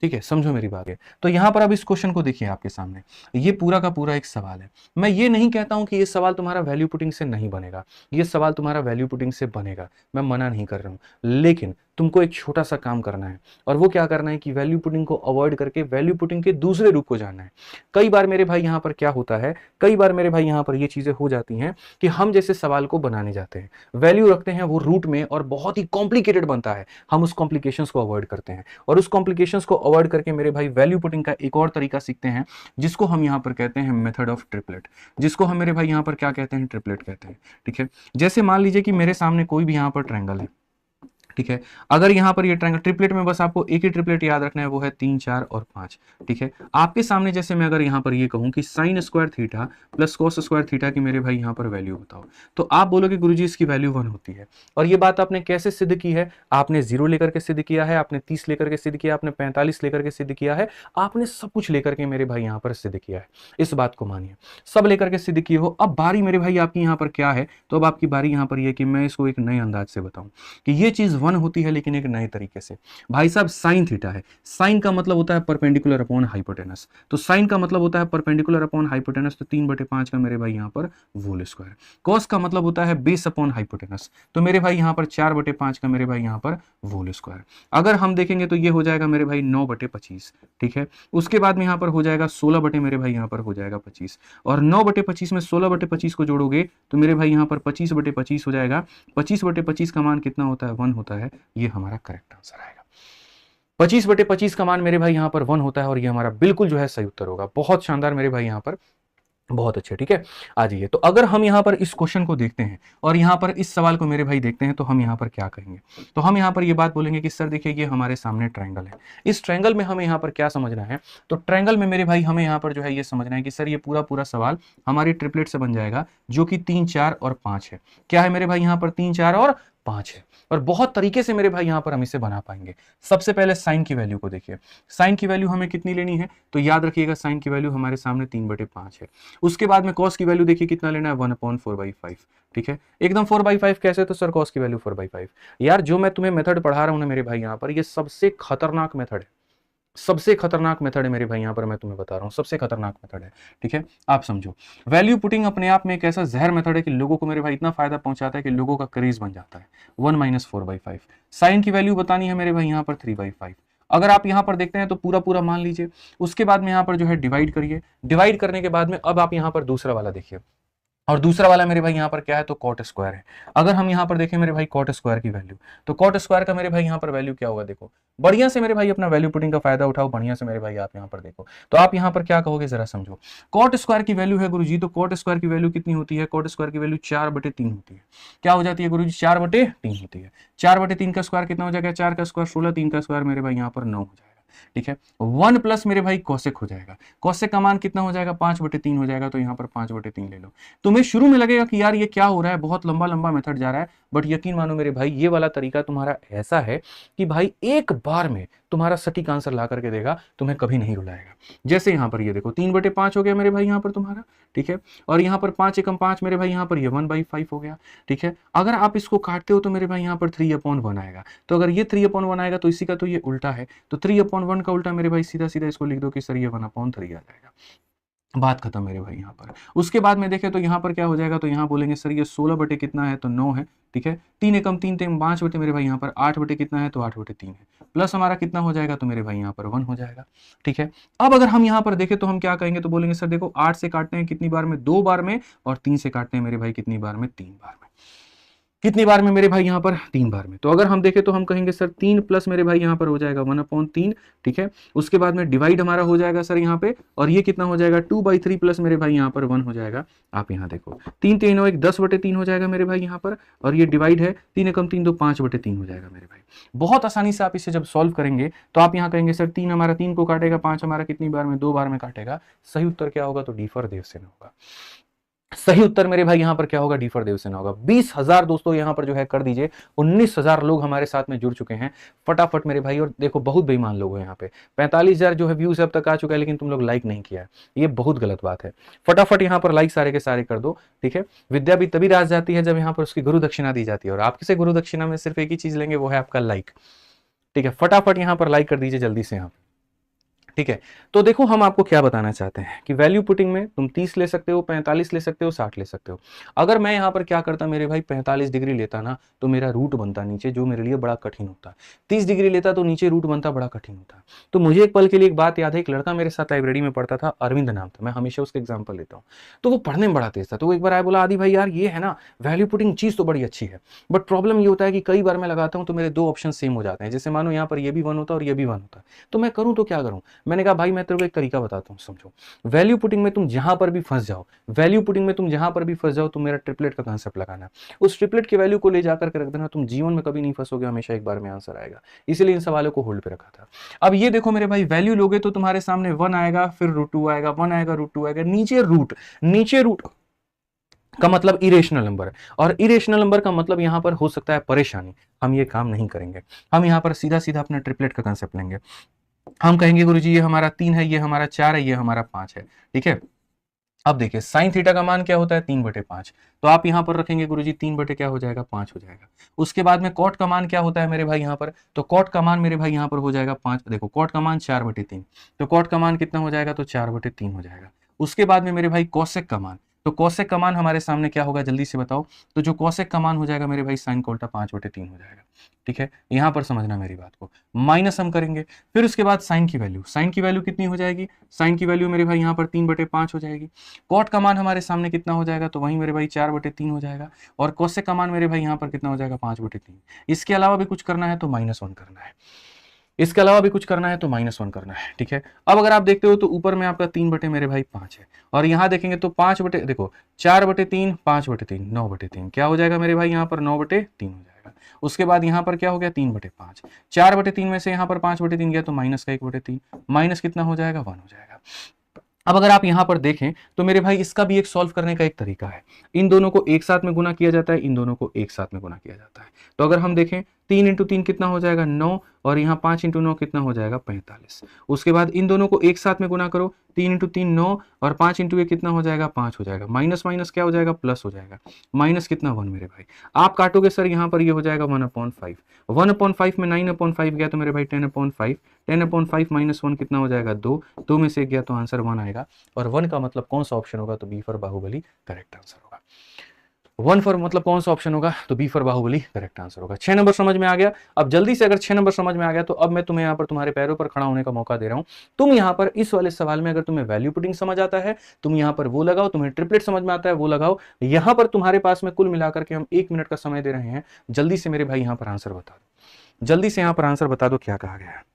ठीक है, समझो मेरी बात है। तो यहां पर अब इस क्वेश्चन को देखिए आपके सामने, ये पूरा का पूरा एक सवाल है। मैं ये नहीं कहता हूं कि ये सवाल तुम्हारा वैल्यू पुटिंग से नहीं बनेगा, ये सवाल तुम्हारा वैल्यू पुटिंग से बनेगा, मैं मना नहीं कर रहा हूं, लेकिन तुमको एक छोटा सा काम करना है, और वो क्या करना है कि वैल्यू पुटिंग को अवॉइड करके वैल्यू पुटिंग के दूसरे रूप को जानना है। कई बार मेरे भाई यहां पर क्या होता है, कई बार मेरे भाई यहां पर ये चीजें हो जाती हैं कि हम जैसे सवाल को बनाने जाते हैं, वैल्यू रखते हैं वो रूट में और बहुत ही कॉम्प्लिकेटेड बनता है, हम उस कॉम्प्लिकेशंस को अवॉइड करते हैं, और उस कॉम्प्लिकेशंस को अवॉइड करके मेरे भाई वैल्यू पुटिंग का एक और तरीका सीखते हैं, जिसको हम यहां पर कहते हैं मेथड ऑफ ट्रिपलेट, जिसको हम मेरे भाई यहां पर क्या कहते हैं, ट्रिपलेट कहते हैं। ठीक है, जैसे मान लीजिए कि मेरे सामने कोई भी यहां पर ट्रायंगल है। ठीक है, अगर यहां पर ये ट्रायंगल, ट्रिपलेट में बस आपको एक ही ट्रिपलेट याद रखना है, वो है 3, 4 और 5। ठीक है, आपके सामने जैसे मैं अगर यहां पर ये कहूं कि sine square theta plus cos square theta की मेरे भाई यहां पर वैल्यू बताओ, तो आप बोलोगे गुरुजी इसकी वैल्यू 1 होती है। और ये बात आपने कैसे सिद्ध की है? आपने 0 लेकर के सिद्ध किया है, आपने 30 लेकर के सिद्ध किया, आपने 45 लेकर के सिद्ध किया है, आपने सब कुछ लेकर के मेरे भाई यहां पर सिद्ध किया है। इस बात को मानिए, सब लेकर के सिद्ध किए हो। अब बारी मेरे भाई आपकी यहां पर क्या है, तो अब आपकी बारी यहां पर यह कि मैं इसको एक नए अंदाज से बताऊं कि ये चीज 1 होती है, लेकिन एक नए तरीके से। भाई साहब साइन थीटा है, साइन का मतलब होता है परपेंडिकुलर अपॉन हाइपोटेनस, तो साइन का मतलब होता है परपेंडिकुलर अपॉन हाइपोटेनस, तो 3/5 का मेरे भाई यहां पर होल स्क्वायर। कॉस का मतलब होता है बेस अपॉन हाइपोटेनस, तो मेरे भाई यहां पर 4/5 का मेरे भाई यहां पर होल स्क्वायर। अगर हम देखेंगे तो ये हो जाएगा मेरे भाई 9/25। ठीक है, उसके बाद में यहां पर हो जाएगा 16 बटे मेरे भाई यहां पर हो जाएगा 25, और 9/25 में 16/25 को जोड़ोगे तो मेरे भाई यहां पर 25/25 हो जाएगा। 25/25 का मान कितना होता है? 1 होता है। ये हमारा करेक्ट आंसर आएगा। 25/25 का मान मेरे भाई यहां पर 1 होता है, और ये हमारा बिल्कुल जो है सही उत्तर होगा। बहुत शानदार मेरे भाई यहां पर, बहुत अच्छे। ठीक है, आ जाइए। तो अगर हम यहां पर इस क्वेश्चन को देखते हैं और यहां पर इस सवाल को मेरे भाई देखते हैं, तो हम यहां पर क्या कहेंगे? तो हम यहां पर ये बात बोलेंगे कि सर देखिए ये हमारे सामने ट्रायंगल है, इस ट्रायंगल में हमें यहां पर क्या समझना है? तो ट्रायंगल में मेरे भाई हमें यहां पर जो है ये समझना है कि सर ये पूरा पूरा सवाल हमारी ट्रिपलेट से बन जाएगा, जो कि 3, 4 और 5 है। क्या है मेरे भाई यहां पर? 3, 4 और 5 है, और बहुत तरीके से मेरे भाई यहां पर हम इसे बना पाएंगे। सबसे पहले साइन की वैल्यू को देखिए, साइन की वैल्यू हमें कितनी लेनी है? तो याद रखिएगा साइन की वैल्यू हमारे सामने 3/5 है। उसके बाद में कॉस की वैल्यू देखिए कितना लेना है? 1/4/5। ठीक है, एकदम 4/5 कैसे? तो सर कॉस की वैल्यू 4/5। यार जो मैं तुम्हें मेथड पढ़ा रहा हूं ना मेरे भाई यहां पर, ये सबसे खतरनाक मेथड है, सबसे खतरनाक मेथड है मेरे भाई यहां पर, मैं तुम्हें बता रहा हूं सबसे खतरनाक मेथड है। ठीक है, आप समझो, वैल्यू पुटिंग अपने आप में एक ऐसा जहर मेथड है कि लोगों को मेरे भाई इतना फायदा पहुंचाता है कि लोगों का क्रेज बन जाता है। 1 - 4/5। साइन की वैल्यू बतानी है मेरे भाई यहां पर 3/5। अगर आप यहां पर देखते हैं तो पूरा पूरा मान लीजिए, उसके बाद में यहां पर जो है डिवाइड करिए, डिवाइड करने के बाद में अब आप यहां पर दूसरा वाला देखिए, और दूसरा वाला मेरे भाई यहां पर क्या है? तो कॉट स्क्वायर है। अगर हम यहां पर देखें मेरे भाई कॉट स्क्वायर की वैल्यू, तो कॉट स्क्वायर का मेरे भाई यहां पर वैल्यू क्या होगा? देखो बढ़िया से मेरे भाई अपना वैल्यू पुटिंग का फायदा उठाओ, बढ़िया से मेरे भाई आप यहां पर देखो, तो आप यहां पर क्या कहोगे जरा समझो। कॉट स्क्वायर की वैल्यू है गुरुजी, तो कॉट स्क्वायर की वैल्यू कितनी होती है? कॉट स्क्वायर की वैल्यू 4/3 होती है। क्या हो जाती है गुरुजी? 4/3 होती है। 4/3 का स्क्वायर कितना हो जाएगा? 4 का स्क्वायर 16, 3 का स्क्वायर मेरे भाई यहां पर 9 हो जाएगा। ठीक है, 1 प्लस मेरे भाई कॉसेक हो जाएगा, कॉसेक का मान कितना हो जाएगा? 5/3 हो जाएगा, तो यहां पर 5/3 ले लो। तुम्हें शुरू में लगेगा कि यार ये क्या हो रहा है, बहुत लंबा लंबा मेथड जा रहा है, बट यकीन मानो मेरे भाई ये वाला तरीका तुम्हारा ऐसा है कि भाई एक बार में तुम्हारा सटीक आंसर ला करके देगा, तुम्हें कभी नहीं रुलाएगा। जैसे यहां पर ये देखो 3/5 हो गया मेरे भाई यहां पर तुम्हारा। ठीक है, और यहां पर 5 एकम 5 मेरे भाई यहां पर ये 1/5 हो गया। ठीक है, अगर आप इसको काटते हो तो मेरे भाई यहां पर 3/1 आएगा, तो अगर ये 3/1 आएगा तो इसी का तो ये उल्टा है, तो 3/1 का उल्टा मेरे भाई सीधा सीधा इसको लिख दो कि सर ये 1/3 आ जाएगा। बात खत्म मेरे भाई यहाँ पर। उसके बाद में देखें तो यहाँ पर क्या हो जाएगा? तो यहाँ बोलेंगे सर ये 16 बटे कितना है? तो 9 है। ठीक है, 3 एकम 3 3 5 बटे मेरे भाई यहाँ पर 8 बटे कितना है? तो 8/3 है। प्लस हमारा कितना हो जाएगा? तो मेरे भाई यहाँ पर 1 हो जाएगा। ठीक है, अब अगर हम यहाँ पर देखें तो हम क्या कहेंगे? तो बोलेंगे सर देखो 8 से काटते हैं कितनी बार में? 2 बार में, और 3 से काटते हैं मेरे भाई कितनी बार में? 3 बार में। कितनी बार में मेरे भाई यहाँ पर? 3 बार में। तो अगर हम देखें तो हम कहेंगे सर 3 प्लस मेरे भाई यहाँ पर हो जाएगा 1/3। ठीक है, उसके बाद में डिवाइड हमारा हो जाएगा सर यहाँ पे, और ये कितना हो जाएगा? 2/3 प्लस मेरे भाई यहाँ पर 1 हो जाएगा। आप यहाँ देखो 3 3 1 10/3 हो जाएगा मेरे भाई यहाँ पर, और ये डिवाइड है 3 एकम 3 2 5/3 हो जाएगा मेरे भाई। बहुत आसानी से आप इसे जब सॉल्व करेंगे तो आप यहाँ कहेंगे सर 3 हमारा 3 को काटेगा, 5 हमारा कितनी बार में? 2 बार में काटेगा। सही उत्तर क्या होगा? तो डी फॉर देवसेन होगा। सही उत्तर मेरे भाई यहां पर क्या होगा, डी फॉर देवसेना होगा। 20,000 दोस्तों यहां पर जो है कर दीजिए। 19,000 लोग हमारे साथ में जुड़ चुके हैं फटाफट मेरे भाई। और देखो बहुत बेईमान लोग हैं यहाँ पे। 45,000 जो है व्यूज अब तक आ चुका है, लेकिन तुम लोग लाइक नहीं किया है, ये बहुत गलत बात है। फटाफट यहाँ पर लाइक सारे के सारे कर दो, ठीक है। विद्या भी तभी राज जाती है जब यहाँ पर उसकी गुरु दक्षिणा दी जाती है, और आप किसे गुरु दक्षिणा में सिर्फ एक ही चीज लेंगे, वो है आपका लाइक, ठीक है। फटाफट यहाँ पर लाइक कर दीजिए जल्दी से यहाँ, ठीक है। तो देखो हम आपको क्या बताना चाहते हैं कि वैल्यू पुटिंग में तुम 30 ले सकते हो, 45 ले सकते हो, 60 ले सकते हो। अगर मैं यहां पर क्या करता मेरे भाई, 45 डिग्री लेता ना तो मेरा रूट बनता नीचे, जो मेरे लिए बड़ा कठिन होता। 30 डिग्री लेता तो नीचे रूट बनता, बड़ा कठिन होता। तो मुझे एक पल के लिए एक बात याद है, एक लड़का मेरे साथ लाइब्रेरी में पढ़ता था, अरविंद नाम था, मैं हमेशा उसका एग्जाम्पल लेता हूँ। तो वो पढ़ने में बड़ा तेज था। तो वो एक बार आया, बोला आदि भाई यार ये है ना वैल्यू पुटिंग चीज तो बड़ी अच्छी है, बट प्रॉब्लम ये होता है कि कई बार मैं लगाता हूँ तो मेरे दो ऑप्शन सेम हो जाते हैं। जैसे मानो यहाँ पर ये भी 1 होता है और ये भी 1 होता है, तो मैं करूँ तो क्या करूँ। मैंने कहा भाई मैं तेरे को एक तरीका बताता हूँ, समझो। वैल्यू पुटिंग में तुम जहां पर भी फंस जाओ, वैल्यू पुटिंग में तुम जहां पर भी फंस जाओ, तुम मेरा ट्रिपलेट का कांसेप्ट लगाना। उस ट्रिपलेट की वैल्यू को ले जाकर के रख देना, तुम जीवन में कभी नहीं फंसोगे, हमेशा एक बार में आंसर आएगा। इसीलिए इन सवालों को होल्ड पे रखा था। अब ये देखो मेरे भाई, वैल्यू लोगे तो तुम्हारे सामने 1 आएगा, फिर √2 आएगा, 1 आएगा, √2 आएगा, नीचे रूट का मतलब इरेशनल नंबर है, और इरेशनल नंबर का मतलब यहां पर हो सकता है परेशानी। हम ये काम नहीं करेंगे, हम यहां पर सीधा सीधा अपना ट्रिपलेट का कांसेप्ट लेंगे। हम कहेंगे गुरुजी ये हमारा 3 है, ये हमारा 4 है, ये हमारा 5 है, ठीक है। अब देखिए साइन थीटा का मान क्या होता है, 3/5। तो आप यहां पर रखेंगे गुरुजी 3 क्या हो जाएगा, 5 हो जाएगा। उसके बाद में कॉट का मान क्या होता है मेरे भाई यहाँ पर, तो कॉट का मान मेरे भाई यहाँ पर हो जाएगा 5। देखो कॉट का मान 4/3, तो कॉट का मान कितना हो जाएगा, तो 4/3 हो जाएगा। उसके बाद में मेरे भाई कौशिक का मान, तो कौशिक का मान हमारे सामने क्या होगा, जल्दी से बताओ। तो जो कौशिक का मान हो जाएगा मेरे भाई, साइन का उल्टा 5/3 हो जाएगा, ठीक है। यहां पर समझना मेरी बात को, माइनस हम करेंगे। फिर उसके बाद साइन की वैल्यू, साइन की वैल्यू कितनी हो जाएगी, साइन की वैल्यू मेरे भाई यहाँ पर 3/5 हो जाएगी। कॉट का मान हमारे सामने कितना हो जाएगा, तो वहीं मेरे भाई 4/3 हो जाएगा। और कोसेक का मान मेरे भाई यहाँ पर कितना हो जाएगा, 5/3। इसके अलावा भी कुछ करना है तो -1 करना है, इसके अलावा भी कुछ करना है तो -1 करना है, ठीक है। अब अगर आप देखते हो तो ऊपर में आपका 3 मेरे भाई 5 है, और यहाँ देखेंगे तो 5 देखो 4/3, 5/3, 9/3 क्या हो जाएगा मेरे भाई, यहाँ पर 9/3 हो जाएगा। उसके बाद यहाँ पर क्या हो गया, 3/5, 4/3 में से यहाँ पर 5/3 गया तो -1/3, माइनस कितना हो जाएगा, 1 हो जाएगा। अब अगर आप यहां पर देखें तो मेरे भाई इसका भी एक सॉल्व करने का एक तरीका है। इन दोनों को एक साथ में गुना किया जाता है, इन दोनों को एक साथ में गुना किया जाता है। तो अगर हम देखें 3 × 3 कितना हो जाएगा, 9, और यहाँ 5 × 9 कितना हो जाएगा, 45। उसके बाद इन दोनों को एक साथ में गुना करो, 3 × 3 9, और 5 × 1 कितना हो जाएगा, 5 हो जाएगा। माइनस माइनस क्या हो जाएगा, प्लस हो जाएगा। माइनस कितना, 1 मेरे भाई। आप काटोगे सर यहाँ पर ये हो जाएगा 1/5, 1/5 में 9/5 गया तो मेरे भाई 10/5, 10/5 -1 कितना हो जाएगा, 2, 2 में से 1 गया तो आंसर 1 आएगा। और 1 का मतलब कौन सा ऑप्शन होगा, तो B for Baahubali correct answer होगा। 1 फॉर मतलब कौन सा ऑप्शन होगा, तो B for Baahubali correct answer होगा। 6 नंबर समझ में आ गया। अब जल्दी से अगर 6 नंबर समझ में आ गया तो अब मैं तुम्हें यहाँ पर तुम्हारे पैरों पर खड़ा होने का मौका दे रहा हूं। तुम यहाँ पर इस वाले सवाल में अगर तुम्हें वैल्यू पुटिंग समझ आता है, तुम यहाँ पर वो लगाओ, तुम्हें ट्रिपलेट समझ में आता है वो लगाओ। यहाँ पर तुम्हारे पास में कुल मिलाकर के हम 1 मिनट का समय दे रहे हैं। जल्दी से मेरे भाई यहाँ पर आंसर बता दो, जल्दी से यहाँ पर आंसर बता दो क्या कहा गया है।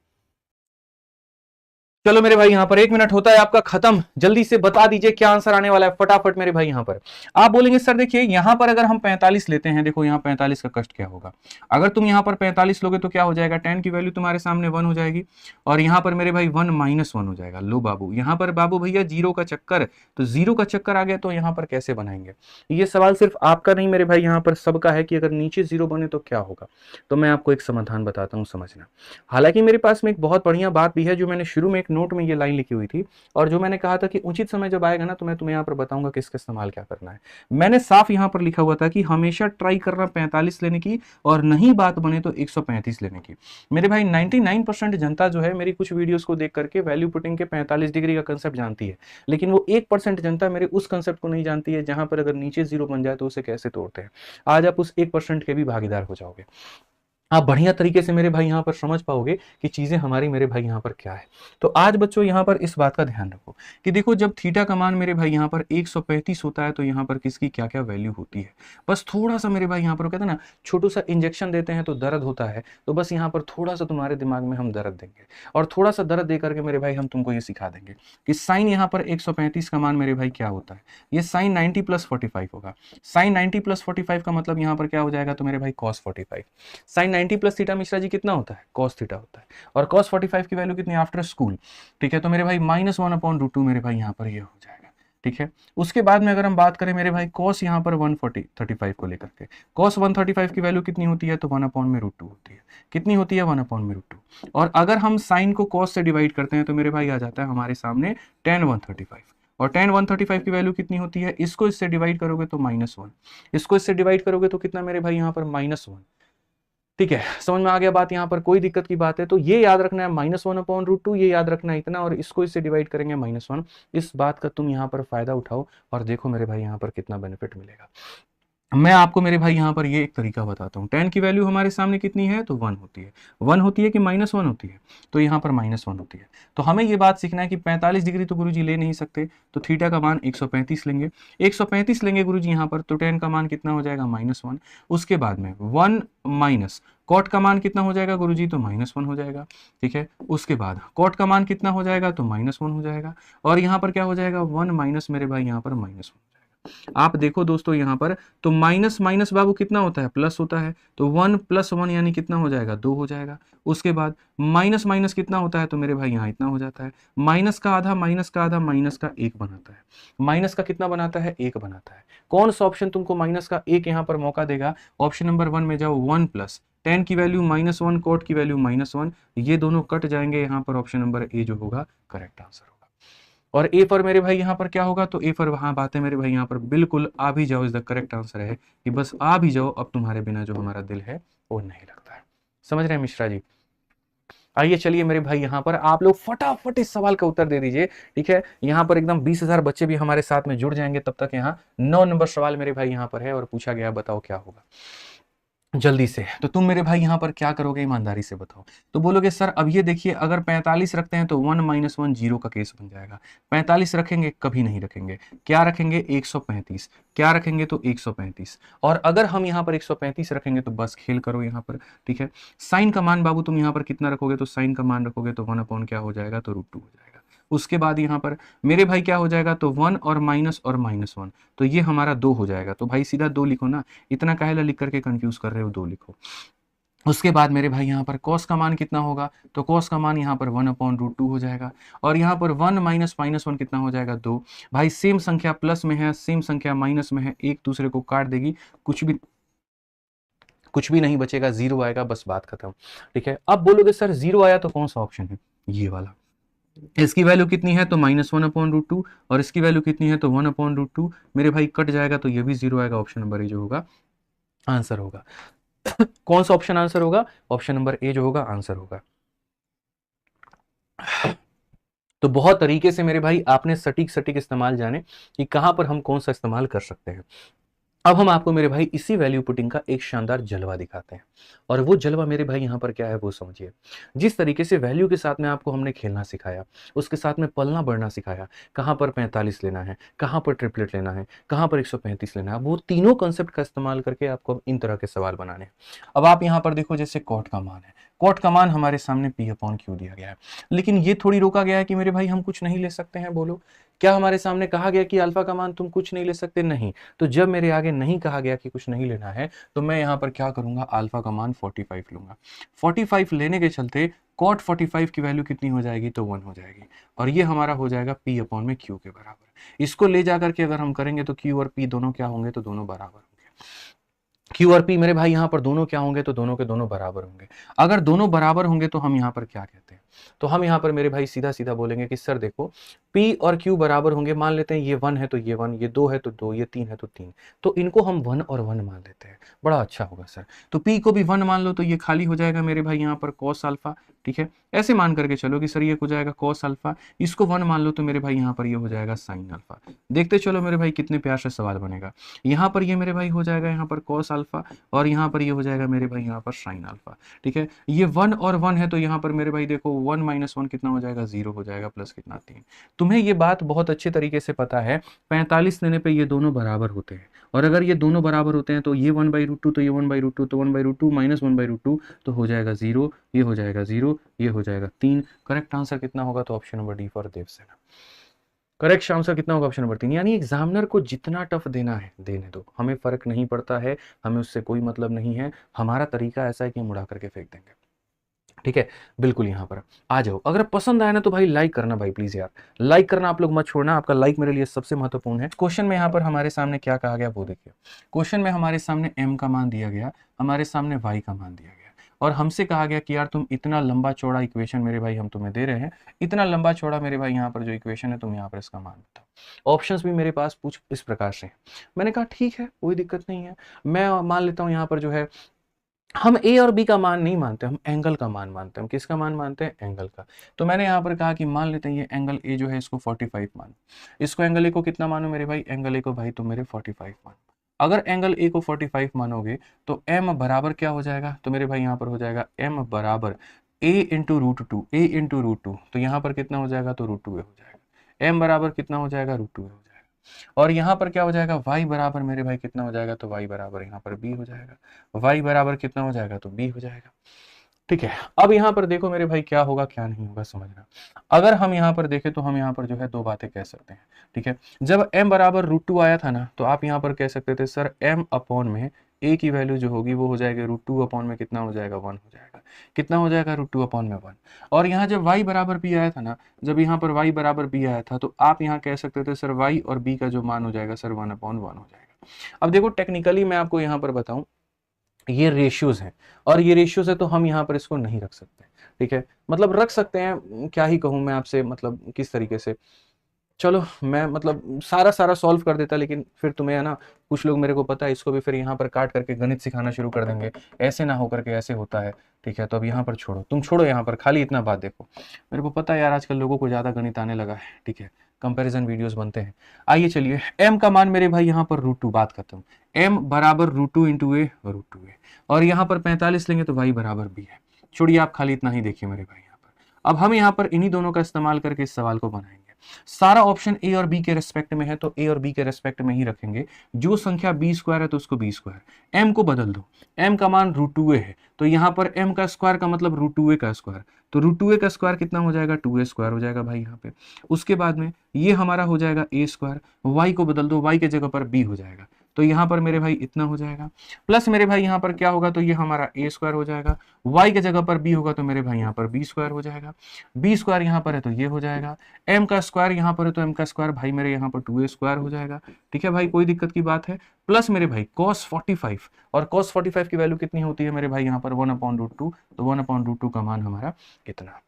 चलो मेरे भाई यहाँ पर 1 मिनट होता है आपका खत्म। जल्दी से बता दीजिए क्या आंसर आने वाला है फटाफट मेरे भाई। यहाँ पर आप बोलेंगे सर देखिए यहाँ पर अगर हम 45 लेते हैं, देखो यहाँ 45 का कष्ट क्या होगा। अगर तुम यहाँ पर 45 लोगे तो क्या हो जाएगा, 10 की वैल्यू तुम्हारे सामने 1 हो जाएगी, और यहाँ पर मेरे भाई 1 - 1 हो जाएगा। लो बाबू, यहाँ पर बाबू भैया जीरो का चक्कर, तो जीरो का चक्कर आ गया तो यहाँ पर कैसे बनाएंगे। ये सवाल सिर्फ आपका नहीं मेरे भाई, यहाँ पर सबका है कि अगर नीचे जीरो बने तो क्या होगा। तो मैं आपको एक समाधान बताता हूँ, समझना। हालांकि मेरे पास में एक बहुत बढ़िया बात भी है, जो मैंने शुरू में एक नोट में ये लाइन लिखी हुई थी, और जो मैंने कहा था कि उचित समय जब आएगा ना तो मैं तुम्हें यहाँ पर बताऊंगा कि इसका इस्तेमाल क्या करना है। मैंने साफ यहाँ पर लिखा हुआ था कि हमेशा ट्राई करना 45 लेने की, और नहीं बात बने तो 135 लेने की। मेरे भाई 99% जनता जो है मेरी कुछ वीडियोस को देख करके वैल्यू पुटिंग के 45 डिग्री का कंसेप्ट जानती है, लेकिन वो 1% जनता मेरे उस कंसेप्ट को नहीं जानती है जहां पर अगर नीचे जीरो बन जाए तो उसे कैसे तोड़ते हैं। आज आप उस 1% के भी भागीदार हो जाओगे। आप बढ़िया तरीके से मेरे भाई यहाँ पर समझ पाओगे कि चीजें हमारी मेरे भाई यहाँ पर क्या है। तो आज बच्चों यहाँ पर इस बात का ध्यान रखो कि देखो जब थीटा का मान मेरे भाई यहाँ पर 135 होता है तो यहाँ पर किसकी क्या क्या वैल्यू होती है। बस थोड़ा सा मेरे भाई यहाँ पर कहते हैं ना, छोटू सा इंजेक्शन देते हैं तो दर्द होता है, तो बस यहाँ पर थोड़ा सा तुम्हारे दिमाग में हम दर्द देंगे, और थोड़ा सा दर्द दे करके मेरे भाई हम तुमको ये सिखा देंगे कि साइन यहाँ पर 135 का मान मेरे भाई क्या होता है। ये साइन 90 + 45 होगा। साइन 90 + 45 का मतलब यहाँ पर क्या हो जाएगा, तो मेरे भाई cos 45। Sign 90 + theta Mishra ji कितना होता है, cos थीटा होता है, और cos 45 की वैल्यू कितनी आफ्टर स्कूल, ठीक है। तो मेरे भाई -1/√2 मेरे भाई यहाँ पर ये हो जाएगा। ठीक है। उसके बाद में अगर हम बात करें मेरे भाई कॉस यहाँ पर 135 को लेकर के, कॉस 135 की वैल्यू कितनी होती है, तो 1/√2 होती है। कितनी होती है, 1/√2। और अगर हम साइन को कॉस से डिवाइड करते हैं तो मेरे भाई आ जाता है हमारे सामने tan 135। और tan 135 की वैल्यू कितनी होती है, इसको इससे डिवाइड करोगे तो -1, इसको इससे डिवाइड करोगे तो कितना मेरे भाई यहाँ पर -1। ठीक है, समझ में आ गया बात, यहाँ पर कोई दिक्कत की बात है तो ये याद रखना है -1/√2, ये याद रखना है इतना, और इसको इससे डिवाइड करेंगे -1। इस बात का तुम यहाँ पर फायदा उठाओ और देखो मेरे भाई यहाँ पर कितना बेनिफिट मिलेगा। मैं आपको मेरे भाई यहाँ पर ये एक तरीका बताता हूँ। tan की वैल्यू हमारे सामने कितनी है, तो 1 होती है। 1 होती है कि -1 होती है, तो यहाँ पर -1 होती है। तो हमें ये बात सीखना है कि 45 डिग्री तो गुरुजी ले नहीं सकते, तो थीटा का मान 135 लेंगे। 135 लेंगे गुरुजी यहाँ पर, तो tan का मान कितना हो जाएगा, -1। उसके बाद में 1 माइनस कॉट का मान कितना हो जाएगा गुरुजी, तो -1 हो जाएगा। ठीक है, उसके बाद कॉट का मान कितना हो जाएगा, तो -1 हो जाएगा। और यहाँ पर क्या हो जाएगा, 1 माइनस मेरे भाई यहाँ पर -1 हो जाएगा। आप देखो दोस्तों यहाँ पर, तो माइनस माइनस बाबू कितना होता है, प्लस होता है, तो 1 + 1 यानी कितना हो जाएगा, 2 हो जाएगा। उसके बाद माइनस माइनस कितना होता है, तो मेरे भाई यहाँ इतना हो जाता है। माइनस का आधा माइनस का आधा माइनस का 1 बनाता है। माइनस का कितना बनाता है, 1 बनाता है। कौन सा ऑप्शन तुमको माइनस का 1 यहाँ पर मौका देगा, ऑप्शन नंबर 1 में जाओ। 1 + tan की वैल्यू -1, कॉट की वैल्यू -1, ये दोनों कट जाएंगे, यहाँ पर ऑप्शन नंबर ए जो होगा करेक्ट आंसर होगा। और ए पर मेरे भाई यहाँ पर क्या होगा, तो ए पर वहां बात है मेरे भाई यहाँ पर बिल्कुल आ भी जाओ, इज द करेक्ट आंसर है कि बस आ भी जाओ, अब तुम्हारे बिना जो हमारा दिल है वो नहीं लगता है। समझ रहे हैं मिश्रा जी? आइए चलिए मेरे भाई यहाँ पर आप लोग फटाफट इस सवाल का उत्तर दे दीजिए। ठीक है, यहाँ पर एकदम 20,000 बच्चे भी हमारे साथ में जुड़ जाएंगे, तब तक यहाँ 9 नंबर सवाल मेरे भाई यहाँ पर है और पूछा गया, बताओ क्या होगा जल्दी से। तो तुम मेरे भाई यहाँ पर क्या करोगे, ईमानदारी से बताओ। तो बोलोगे सर अब ये देखिए, अगर 45 रखते हैं तो 1 - 1 0 का केस बन जाएगा। 45 रखेंगे, कभी नहीं रखेंगे। क्या रखेंगे, 135। क्या रखेंगे, तो 135। और अगर हम यहाँ पर 135 रखेंगे तो बस खेल करो यहाँ पर। ठीक है, साइन का मान बाबू तुम यहाँ पर कितना रखोगे, तो साइन का मान रखोगे तो 1 क्या हो जाएगा, तो √2 हो जाएगा। उसके बाद यहाँ पर मेरे भाई क्या हो जाएगा, तो 1 और -1, तो ये हमारा 2 हो जाएगा। तो भाई सीधा 2 लिखो ना, इतना काहेला लिख करके कंफ्यूज कर रहे हो, 2 लिखो। उसके बाद मेरे भाई यहाँ पर cos का मान कितना होगा, तो cos का मान यहाँ पर 1/√2 हो जाएगा। और यहाँ पर 1 - -1 कितना हो जाएगा, 2। भाई सेम संख्या प्लस में है, सेम संख्या माइनस में है, एक दूसरे को काट देगी, कुछ भी नहीं बचेगा, 0 आएगा, बस बात खत्म। ठीक है, अब बोलोगे सर 0 आया तो कौन सा ऑप्शन है, ये वाला। इसकी वैल्यू कितनी है, तो -1/√2, और इसकी वैल्यू कितनी है, तो 1/√2। मेरे भाई कट जाएगा तो ये भी 0 आएगा, ऑप्शन नंबर ए जो होगा आंसर होगा। कौन सा ऑप्शन आंसर होगा, ऑप्शन नंबर ए जो होगा आंसर होगा। तो बहुत तरीके से मेरे भाई आपने सटीक सटीक इस्तेमाल जाने कि कहां पर हम कौन सा इस्तेमाल कर सकते हैं। अब हम आपको मेरे भाई इसी वैल्यू पुटिंग का एक शानदार जलवा दिखाते हैं, और वो जलवा मेरे भाई यहाँ पर क्या है वो समझिए। जिस तरीके से वैल्यू के साथ में आपको हमने खेलना सिखाया, उसके साथ में पलना बढ़ना सिखाया, कहाँ पर 45 लेना है, कहाँ पर ट्रिपलेट लेना है, कहाँ पर 135 लेना है, वो तीनों कंसेप्ट का इस्तेमाल करके आपको इन तरह के सवाल बनाने हैं। अब आप यहाँ पर देखो, जैसे कॉट का मान है, कॉट का मान हमारे सामने P/Q दिया गया है, लेकिन ये थोड़ी रोका गया है कि मेरे भाई हम कुछ नहीं ले सकते हैं। बोलो, क्या हमारे सामने कहा गया कि अल्फा का मान तुम कुछ नहीं ले सकते? नहीं। तो जब मेरे आगे नहीं कहा गया कि कुछ नहीं लेना है, तो मैं यहाँ पर क्या करूंगा, अल्फा का मान 45 लूंगा। 45 लेने के चलते कॉट 45 की वैल्यू कितनी हो जाएगी, तो 1 हो जाएगी, और ये हमारा हो जाएगा P/Q के बराबर। इसको ले जाकर के अगर हम करेंगे तो Q और P दोनों क्या होंगे, तो दोनों बराबर होंगे। Q और P मेरे भाई यहाँ पर दोनों क्या होंगे, तो दोनों के दोनों बराबर होंगे। अगर दोनों बराबर होंगे तो हम यहाँ पर क्या कहते हैं, तो हम यहाँ पर मेरे भाई सीधा सीधा बोलेंगे कि सर देखो, P और Q बराबर होंगे। मान लेते हैं ये 1 है तो ये 1, ये 2 है तो 2, ये 3 है तो 3, तो इनको हम 1 और 1 मान लेते हैं। बड़ा अच्छा होगा सर। तो P को भी 1 मान लो, तो ये खाली हो जाएगा मेरे भाई यहाँ पर cos अल्फा। ठीक है, ऐसे मान करके चलो कि सर ये हो जाएगा cos अल्फा, इसको 1 मान लो तो मेरे भाई यहाँ पर ये हो जाएगा sin अल्फा। देखते चलो मेरे भाई कितने प्यार से सवाल बनेगा। यहाँ पर ये मेरे भाई हो जाएगा यहाँ पर cos अल्फा, और यहाँ पर ये हो जाएगा मेरे भाई यहाँ पर sin अल्फा। ठीक है, ये 1 और 1 है, तो यहाँ पर मेरे भाई देखो 1 - 1 कितना हो जाएगा, 0 हो जाएगा, प्लस कितना 3। तुम्हें ये बात बहुत अच्छे तरीके से पता है, 45 लेने पे ये दोनों बराबर होते हैं, और अगर ये दोनों बराबर होते हैं तो ये 1/√2, तो ये 1/√2, तो 1/√2 - 1/√2 तो हो जाएगा 0, ये हो जाएगा 0, ये हो जाएगा 3। करेक्ट आंसर कितना होगा, तो option number D for Devsena. Correct answer कितना होगा, ऑप्शन नंबर 3। यानी एग्जामिनर को जितना टफ देना है देने दो, हमें फर्क नहीं पड़ता है, हमें उससे कोई मतलब नहीं है। हमारा तरीका ऐसा है कि हम उड़ा करके फेंक देंगे। ठीक है, बिल्कुल यहाँ पर आ जाओ। अगर पसंद आया ना तो भाई लाइक करना भाई, प्लीज यार लाइक करना आप लोग मत छोड़ना, आपका लाइक मेरे लिए सबसे महत्वपूर्ण है। क्वेश्चन में यहाँ पर हमारे सामने क्या कहा गया वो देखिए। क्वेश्चन में हमारे सामने m का मान दिया गया, हमारे सामने y का मान दिया गया, और हमसे कहा गया कि यार तुम इतना लंबा चौड़ा इक्वेशन मेरे भाई हम तुम्हें दे रहे हैं, इतना लंबा चौड़ा मेरे भाई यहाँ पर जो इक्वेशन है तुम यहाँ पर इसका मान बताओ। ऑप्शंस भी मेरे पास कुछ इस प्रकार से हैं। मैंने कहा ठीक है कोई दिक्कत नहीं है, मैं मान लेता हूँ यहाँ पर जो है हम ए और बी का मान नहीं मानते, हम एंगल का मान मानते हैं। हम किसका मान मानते हैं? एंगल का। तो मैंने यहाँ पर कहा कि मान लेते हैं ये एंगल ए जो है इसको 45 मानो, इसको एंगल ए को कितना मानो मेरे भाई? एंगल ए को भाई तुम मेरे 45 मानो। अगर एंगल ए को 45 मानोगे तो एम बराबर क्या हो जाएगा? तो मेरे भाई यहाँ पर हो जाएगा एम बराबर ए इंटू रूट टू, ए इंटू रूट टू। तो यहाँ पर कितना हो जाएगा? तो रूट टू ए हो जाएगा। एम बराबर कितना हो जाएगा? रूट टू ए हो जाएगा। और यहाँ पर क्या हो जाएगा? y बराबर मेरे भाई कितना हो जाएगा? तो y बराबर यहाँ पर b हो जाएगा। y बराबर कितना हो जाएगा? तो b हो जाएगा। ठीक है, अब यहाँ पर देखो मेरे भाई क्या होगा क्या नहीं होगा समझना। अगर हम यहाँ पर देखें तो हम यहाँ पर जो है दो बातें कह सकते हैं। ठीक है, जब m बराबर रूट टू आया था ना तो आप यहाँ पर कह सकते थे सर m अपॉन में a की वैल्यू जो होगी वो हो जाएगी रूट टू अपॉन में कितना हो जाएगा? 1 हो जाएगा। कितना हो जाएगा? रूट टू अपॉन में 1। और यहाँ जब y बराबर b आया था ना, जब यहाँ पर y बराबर b आया था तो आप यहाँ कह सकते थे सर y और b का जो मान हो जाएगा सर 1 अपॉन 1 हो जाएगा। अब देखो टेक्निकली मैं आपको यहाँ पर बताऊं, ये रेशियोज हैं और ये रेशियोज है तो हम यहाँ पर इसको नहीं रख सकते। ठीक है, मतलब रख सकते हैं, क्या ही कहूँ मैं आपसे, मतलब किस तरीके से, चलो मैं मतलब सारा सॉल्व कर देता, लेकिन फिर तुम्हें है ना कुछ लोग मेरे को पता है इसको भी फिर यहाँ पर काट करके गणित सिखाना शुरू कर देंगे, ऐसे ना हो करके ऐसे होता है। ठीक है, तो अब यहाँ पर छोड़ो, तुम छोड़ो यहाँ पर, खाली इतना बात देखो। मेरे को पता है यार आजकल लोगों को ज़्यादा गणित आने लगा है। ठीक है, कंपैरिजन वीडियोस बनते हैं। आइए चलिए, m का मान मेरे भाई यहाँ पर रूट टू, बात खत्म। m बराबर रूट टू इंटू ए, रूट टू ए, और यहाँ पर 45 लेंगे तो y बराबर b है। छोड़िए आप खाली इतना ही देखिए मेरे भाई यहाँ पर। अब हम यहाँ पर इन्हीं दोनों का इस्तेमाल करके इस सवाल को बनाएंगे। सारा ऑप्शन ए और बी के रेस्पेक्ट में है तो ए और बी के रेस्पेक्ट में ही रखेंगे। जो संख्या बी स्क्वायर है तो उसको बी स्क्वायर, एम को बदल दो, एम का मान रूट टू ए है तो यहाँ पर एम का स्क्वायर का मतलब रूट टू ए का स्क्वायर, तो रूट टू ए का स्क्वायर कितना हो जाएगा? 2a स्क्वायर हो जाएगा भाई यहाँ पे। उसके बाद में ये हमारा हो जाएगा ए स्क्वायर, वाई को बदल दो, वाई के जगह पर बी हो जाएगा तो यहाँ पर मेरे भाई इतना हो जाएगा। प्लस मेरे भाई यहाँ पर क्या होगा? तो ये हमारा ए स्क्वायर हो जाएगा, वाई के जगह पर बी होगा तो मेरे भाई यहाँ पर बी स्क्वायर हो जाएगा। बी स्क्वायर यहाँ पर है तो ये हो जाएगा, एम का स्क्वायर यहाँ पर है तो एम का स्क्वायर भाई मेरे यहाँ पर 2a स्क्वायर हो जाएगा। ठीक है भाई, कोई दिक्कत की बात है? प्लस मेरे भाई cos 45, और cos 45 की वैल्यू कितनी होती है मेरे भाई यहाँ पर? 1 अपॉन रूट टू, तो 1 अपॉन रूट टू का मान हमारा कितना?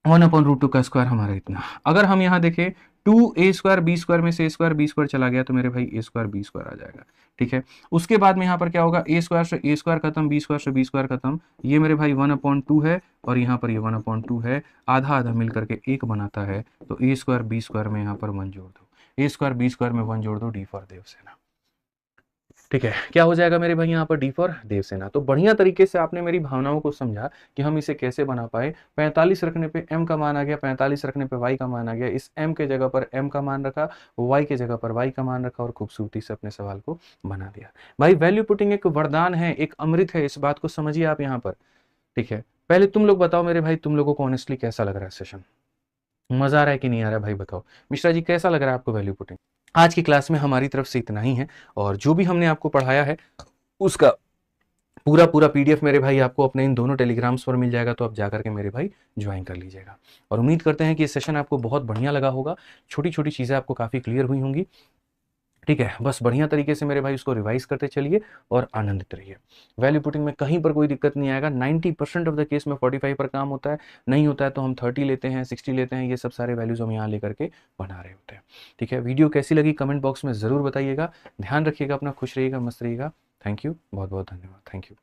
1 अपॉन रूट टू का स्क्वायर हमारा इतना। अगर हम यहाँ देखें 2a स्क्वायर बी स्क्वायर में से a स्क्वायर बी स्क्वायर चला गया तो मेरे भाई a स्क्वायर बी स्क्वायर आ जाएगा। ठीक है, उसके बाद में यहाँ पर क्या होगा? a स्क्वायर से a स्क्वायर खत्म, b स्क्वायर से b स्क्वायर खत्म, ये मेरे भाई 1 अपॉन 2 है और यहाँ पर ये 1 अपॉन 2 है, आधा आधा मिल करके एक बनाता है तो a स्क्वायर बी स्क्वायर में यहाँ पर 1 जोड़ दो, a स्क्वायर बी स्क्वायर में 1 जोड़ दो, डी फॉर देवसेना। ठीक है, क्या हो जाएगा मेरे भाई यहाँ पर? D for Devsena. तो बढ़िया तरीके से आपने मेरी भावनाओं को समझा कि हम इसे कैसे बना पाए। 45 रखने पे m का मान आ गया, 45 रखने पे y का मान आ गया, इस m के जगह पर m का मान रखा, y के जगह पर y का मान रखा और खूबसूरती से अपने सवाल को बना दिया। भाई वैल्यू पुटिंग एक वरदान है, एक अमृत है, इस बात को समझिए आप यहाँ पर। ठीक है, पहले तुम लोग बताओ मेरे भाई, तुम लोगों को ऑनेस्टली कैसा लग रहा है सेशन? मजा आ रहा है कि नहीं आ रहा है भाई बताओ। मिश्रा जी कैसा लग रहा है आपको वैल्यू पुटिंग? आज की क्लास में हमारी तरफ से इतना ही है, और जो भी हमने आपको पढ़ाया है उसका पूरा पीडीएफ मेरे भाई आपको अपने इन दोनों टेलीग्राम्स पर मिल जाएगा, तो आप जाकर के मेरे भाई ज्वाइन कर लीजिएगा। और उम्मीद करते हैं कि ये सेशन आपको बहुत बढ़िया लगा होगा, छोटी छोटी चीज़ें आपको काफ़ी क्लियर हुई होंगी। ठीक है, बस बढ़िया तरीके से मेरे भाई उसको रिवाइज करते चलिए और आनंदित रहिए। वैल्यू पुटिंग में कहीं पर कोई दिक्कत नहीं आएगा। 90% ऑफ द केस में 45 पर काम होता है, नहीं होता है तो हम 30 लेते हैं, 60 लेते हैं, ये सब सारे वैल्यूज हम यहाँ लेकर के बना रहे होते हैं। ठीक है, वीडियो कैसी लगी कमेंट बॉक्स में ज़रूर बताइएगा। ध्यान रखिएगा अपना, खुश रहिएगा, मस्त रहिएगा। थैंक यू, बहुत बहुत धन्यवाद, थैंक यू।